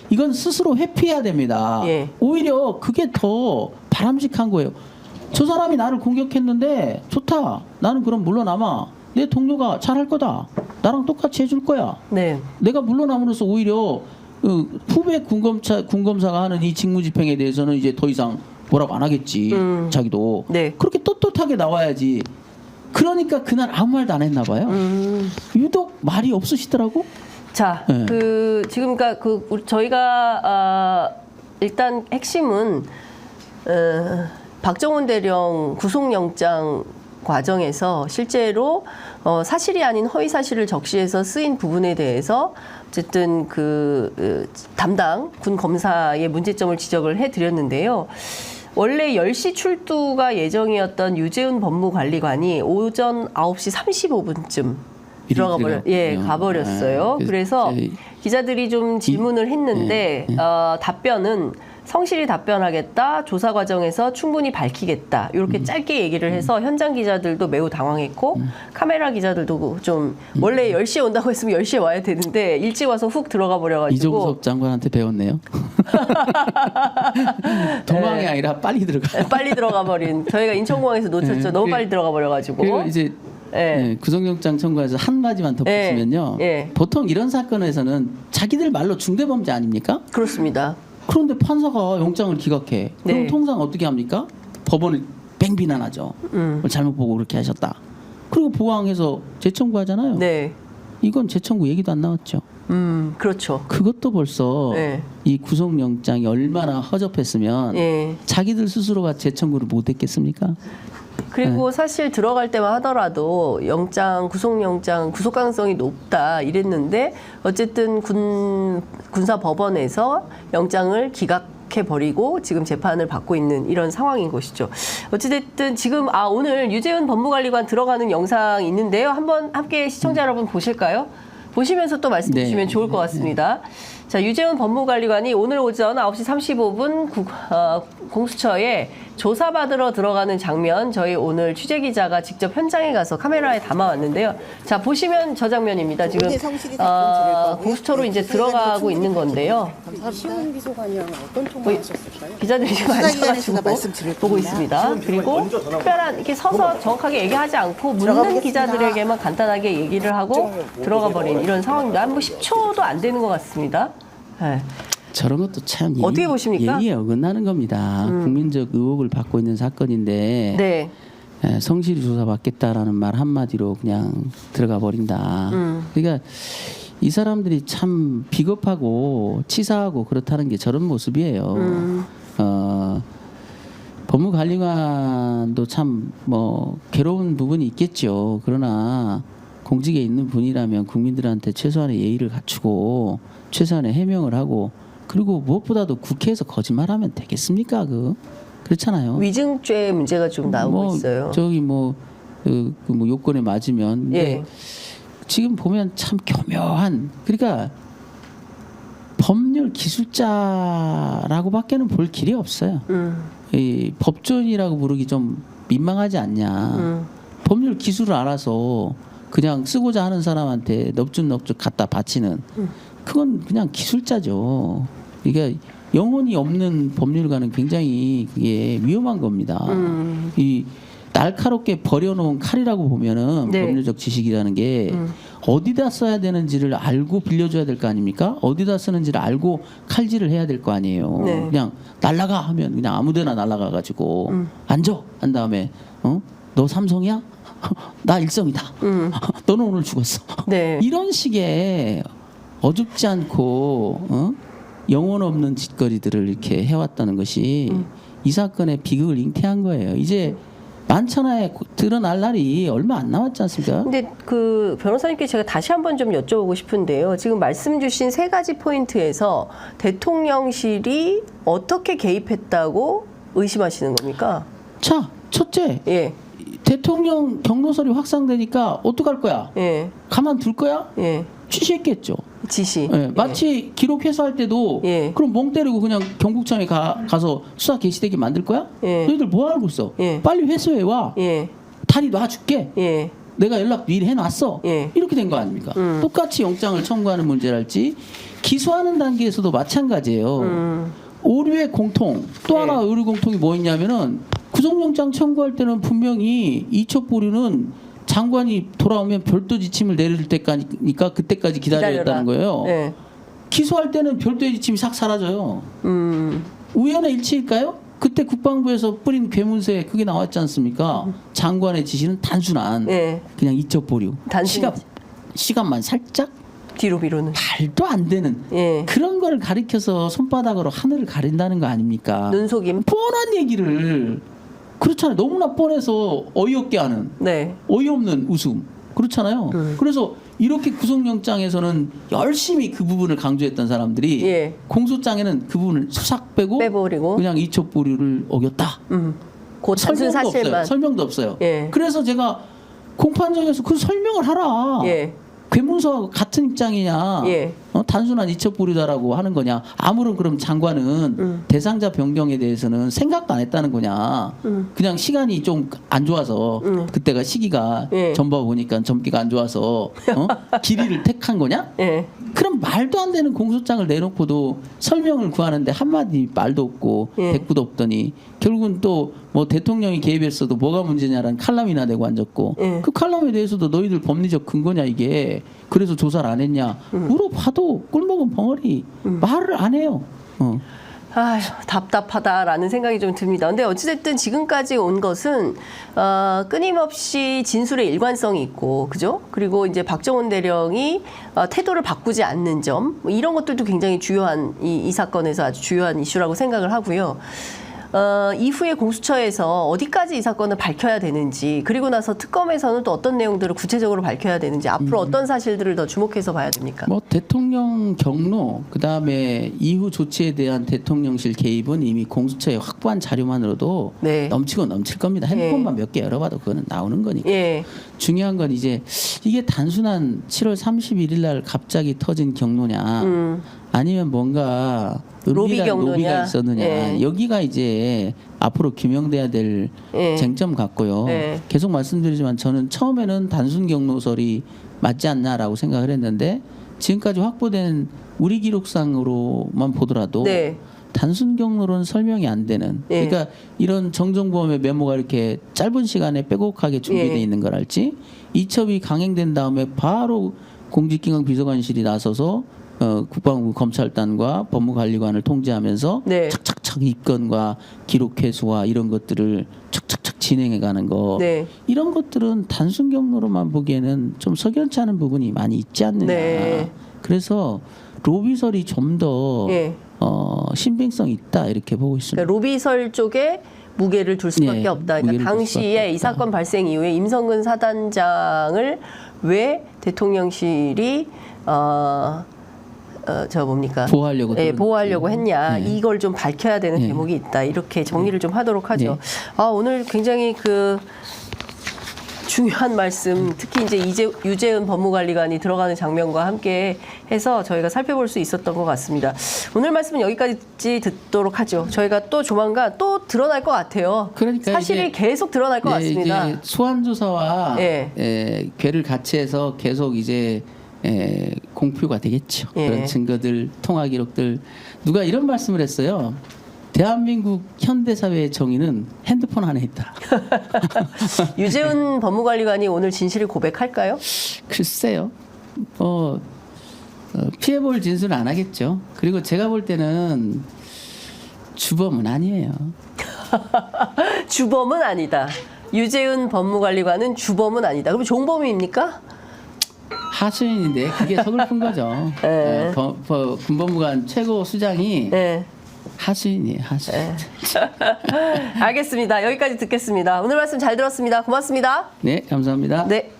이건 스스로 회피해야 됩니다. 예. 오히려 그게 더 바람직한 거예요. 저 사람이 나를 공격했는데 좋다. 나는 그럼 물러남아. 내 동료가 잘할 거다. 나랑 똑같이 해줄 거야. 네. 내가 물러남으로써 오히려 후배 군검사가 하는 이 직무집행에 대해서는 이제 더 이상 뭐라고 안 하겠지. 자기도. 네. 그렇게 떳떳하게 나와야지. 그러니까 그날 아무 말도 안 했나 봐요. 유독 말이 없으시더라고. 자, 네. 지금 그러니까 저희가 일단 핵심은 박정훈 대령 구속영장 과정에서 실제로 사실이 아닌 허위 사실을 적시해서 쓰인 부분에 대해서 어쨌든 담당 군 검사의 문제점을 지적을 해드렸는데요. 원래 10시 출두가 예정이었던 유재훈 법무관리관이 오전 9시 35분쯤 가버렸어요. 그래서 기자들이 좀 질문을 했는데 답변은 성실히 답변하겠다. 조사 과정에서 충분히 밝히겠다. 이렇게 짧게 얘기를 해서 현장 기자들도 매우 당황했고 카메라 기자들도 좀 원래 10시에 온다고 했으면 10시에 와야 되는데 일찍 와서 훅 들어가 버려가지고 이종섭 장관한테 배웠네요. 도망이 아니라 빨리 들어가. 빨리 들어가 버린. 저희가 인천공항에서 놓쳤죠. 너무 빨리 들어가 버려가지고. 그리고 이제 구속영장 청구해서 한 가지만 덧붙이면요. 보통 이런 사건에서는 자기들 말로 중대범죄 아닙니까? 그렇습니다. 그런데 판사가 영장을 기각해. 그럼 통상 어떻게 합니까? 법원을 뺑비난하죠. 잘못 보고 그렇게 하셨다. 그리고 보강해서 재청구하잖아요. 네. 이건 재청구 얘기도 안 나왔죠. 그렇죠. 그것도 벌써 이 구속영장이 얼마나 허접했으면 자기들 스스로가 재청구를 못했겠습니까? 그리고 사실 들어갈 때만 하더라도 구속영장 구속 가능성이 높다 이랬는데 어쨌든 군사 법원에서 영장을 기각해버리고 지금 재판을 받고 있는 이런 상황인 것이죠. 어찌됐든 지금 오늘 유재훈 법무관리관 들어가는 영상이 있는데요. 한번 함께 시청자 여러분 보실까요? 보시면서 또 말씀 주시면 좋을 것 같습니다. 자, 유재훈 법무관리관이 오늘 오전 9시 35분 공수처에 조사받으러 들어가는 장면 저희 오늘 취재기자가 직접 현장에 가서 카메라에 담아왔는데요. 자, 보시면 저 장면입니다. 지금 공수처로 이제 들어가고 있는 건데요. 시훈 비서관이랑 어떤 통화하셨을까요? 기자들이 지금 앉아가지고 보고 있습니다. 그리고 특별한 이렇게 서서 정확하게 얘기하지 않고 묻는 기자들에게만 간단하게 얘기를 하고 들어가 버린 이런 상황입니다. 뭐 10초도 안 되는 것 같습니다. 네. 저런 것도 참 어떻게 보십니까? 예의에 어긋나는 겁니다. 국민적 의혹을 받고 있는 사건인데 네. 성실히 조사받겠다라는 말 한마디로 그냥 들어가 버린다. 그러니까 이 사람들이 참 비겁하고 치사하고 그렇다는 게 저런 모습이에요. 법무관리관도 참 뭐 괴로운 부분이 있겠죠. 그러나 공직에 있는 분이라면 국민들한테 최소한의 예의를 갖추고 최소한의 해명을 하고 그리고 무엇보다도 국회에서 거짓말하면 되겠습니까? 그렇잖아요. 위증죄 문제가 좀 나오고 있어요. 저기 뭐 요건에 맞으면 예. 지금 보면 참 교묘한 그러니까 법률 기술자라고밖에는 볼 길이 없어요. 이 법조인이라고 부르기 좀 민망하지 않냐. 법률 기술을 알아서 그냥 쓰고자 하는 사람한테 넙죽넙죽 갖다 바치는 그건 그냥 기술자죠. 그러니까 영혼이 없는 법률가는 굉장히 그게 위험한 겁니다. 이 날카롭게 버려놓은 칼이라고 보면은 네. 법률적 지식이라는 게 어디다 써야 되는지를 알고 빌려줘야 될 거 아닙니까? 어디다 쓰는지를 알고 칼질을 해야 될 거 아니에요. 네. 그냥 날라가 하면 그냥 아무데나 날라가가지고 앉아 한 다음에 너 삼성이야? 나 일성이다. 너는 오늘 죽었어. 네. 이런 식의 어줍지 않고 영혼 없는 짓거리들을 이렇게 해왔다는 것이 이 사건의 비극을 잉태한 거예요. 이제 만천하에 드러날 날이 얼마 안 남았지 않습니까? 근데 그 변호사님께 제가 다시 한번 좀 여쭤보고 싶은데요. 지금 말씀 주신 세 가지 포인트에서 대통령실이 어떻게 개입했다고 의심하시는 겁니까? 자, 첫째, 예. 대통령 경로설이 확산되니까 어떡할 거야? 예. 가만둘 거야? 예. 취시했겠죠. 지시. 예, 마치 기록해서 할 때도 예. 그럼 멍 때리고 그냥 경북청에 가서 수사 개시되게 만들 거야? 예. 너희들 뭐 하고 있어? 예. 빨리 회수해 와. 예. 다리 놔줄게. 예. 내가 연락 미리 해놨어. 예. 이렇게 된 거 아닙니까? 똑같이 영장을 청구하는 문제랄지 기소하는 단계에서도 마찬가지예요. 오류의 공통 또 네. 하나 오류 공통이 뭐 있냐면은 구속영장 청구할 때는 분명히 이첩보류는 장관이 돌아오면 별도 지침을 내릴 때까지니까 그때까지 기다려야 했다는 거예요. 네. 기소할 때는 별도의 지침이 싹 사라져요. 우연의 일치일까요? 그때 국방부에서 뿌린 괴문서에 그게 나왔지 않습니까? 장관의 지시는 단순한 네. 그냥 이첩 보류. 단순 시간만 살짝 뒤로 미루는. 말도 안 되는 예. 그런 걸 가리켜서 손바닥으로 하늘을 가린다는 거 아닙니까? 눈속임. 뻔한 얘기를 그렇잖아요. 너무나 뻔해서 어이없게 하는 네. 어이없는 웃음. 그렇잖아요. 그래서 이렇게 구속영장에서는 열심히 그 부분을 강조했던 사람들이 예. 공소장에는 그 부분을 싹 빼고 빼버리고 그냥 이첩보류를 어겼다. 그 단순 설명도 사실만. 없어요. 설명도 없어요. 예. 그래서 제가 공판장에서 그 설명을 하라. 예. 괴문서하고 같은 입장이냐. 예. 단순한 이첩보류다라고 하는 거냐. 아무런 그럼 장관은 대상자 변경에 대해서는 생각도 안 했다는 거냐. 그냥 시간이 좀 안 좋아서 그때가 시기가 예. 전봐 보니까 점기가 안 좋아서 길이를 택한 거냐. 예. 그럼 말도 안 되는 공소장을 내놓고도 설명을 구하는데 한마디 말도 없고 예. 대꾸도 없더니 결국은 또 뭐 대통령이 개입했어도 뭐가 문제냐라는 칼럼이나 내고 앉았고 예. 그 칼럼에 대해서도 너희들 법리적 근거냐 이게 그래서 조사를 안 했냐 물어봐도 꿀먹은 벙어리 말을 안 해요. 아휴, 답답하다라는 생각이 좀 듭니다. 근데 어찌됐든 지금까지 온 것은 끊임없이 진술의 일관성이 있고, 그죠? 그리고 이제 박정훈 대령이 태도를 바꾸지 않는 점, 뭐 이런 것들도 굉장히 중요한 이 사건에서 아주 중요한 이슈라고 생각을 하고요. 이후에 공수처에서 어디까지 이 사건을 밝혀야 되는지, 그리고 나서 특검에서는 또 어떤 내용들을 구체적으로 밝혀야 되는지, 앞으로 어떤 사실들을 더 주목해서 봐야 됩니까? 뭐 대통령 경로, 그다음에 이후 조치에 대한 대통령실 개입은 이미 공수처에 확보한 자료만으로도 네. 넘치고 넘칠 겁니다. 핸드폰만 몇 개 열어봐도 그거는 나오는 거니까. 예. 중요한 건 이제 이게 단순한 7월 31일 날 갑자기 터진 경로냐, 아니면 뭔가 로비 은밀한 경로냐? 로비가 있었느냐. 예. 여기가 이제 앞으로 규명돼야 될 예. 쟁점 같고요. 예. 계속 말씀드리지만 저는 처음에는 단순 경로설이 맞지 않나라고 생각을 했는데, 지금까지 확보된 우리 기록상으로만 보더라도 네. 단순 경로로는 설명이 안 되는, 예. 그러니까 이런 정정보험의 메모가 이렇게 짧은 시간에 빼곡하게 준비되어 예. 있는 걸 알지, 이첩이 강행된 다음에 바로 공직기강 비서관실이 나서서 국방부 검찰단과 법무관리관을 통제하면서 네. 착착착 입건과 기록 회수와 이런 것들을 착착착 진행해가는 거, 네. 이런 것들은 단순 경로로만 보기에는 좀 석연치 않은 부분이 많이 있지 않느냐. 네. 그래서 로비설이 좀 더 예. 신빙성이 있다 이렇게 보고 있습니다. 그러니까 로비설 쪽에 무게를 둘 수밖에 네, 없다. 그러니까 무게를 둘 수밖에 당시에 이 없다. 사건 발생 이후에 임성근 사단장을 왜 대통령실이 저 뭡니까? 보호하려고 예, 들은- 보호하려고 했냐. 네. 이걸 좀 밝혀야 되는 네. 대목이 있다. 이렇게 정리를 좀 하도록 하죠. 네. 오늘 굉장히 중요한 말씀, 특히 이제 유재은 법무관리관이 들어가는 장면과 함께 해서 저희가 살펴볼 수 있었던 것 같습니다. 오늘 말씀은 여기까지 듣도록 하죠. 저희가 또 조만간 또 드러날 것 같아요. 그러니까 사실이 이제- 계속 드러날 것 같습니다. 이제 소환 조사와 예. 괴를 같이 해서 계속 이제 공표가 되겠죠. 예. 그런 증거들, 통화 기록들. 누가 이런 말씀을 했어요. 대한민국 현대사회의 정의는 핸드폰 안에 있다. 유재은 법무관리관이 오늘 진실을 고백할까요? 글쎄요. 피해볼 진술은 안 하겠죠. 그리고 제가 볼 때는 주범은 아니에요. 주범은 아니다. 유재은 법무관리관은 주범은 아니다. 그럼 종범입니까? 하수인인데 그게 서글픈 거죠. 예. 군법무관 최고 수장이 네. 하수인이에요. 하수인. 알겠습니다. 여기까지 듣겠습니다. 오늘 말씀 잘 들었습니다. 고맙습니다. 네, 감사합니다. 네.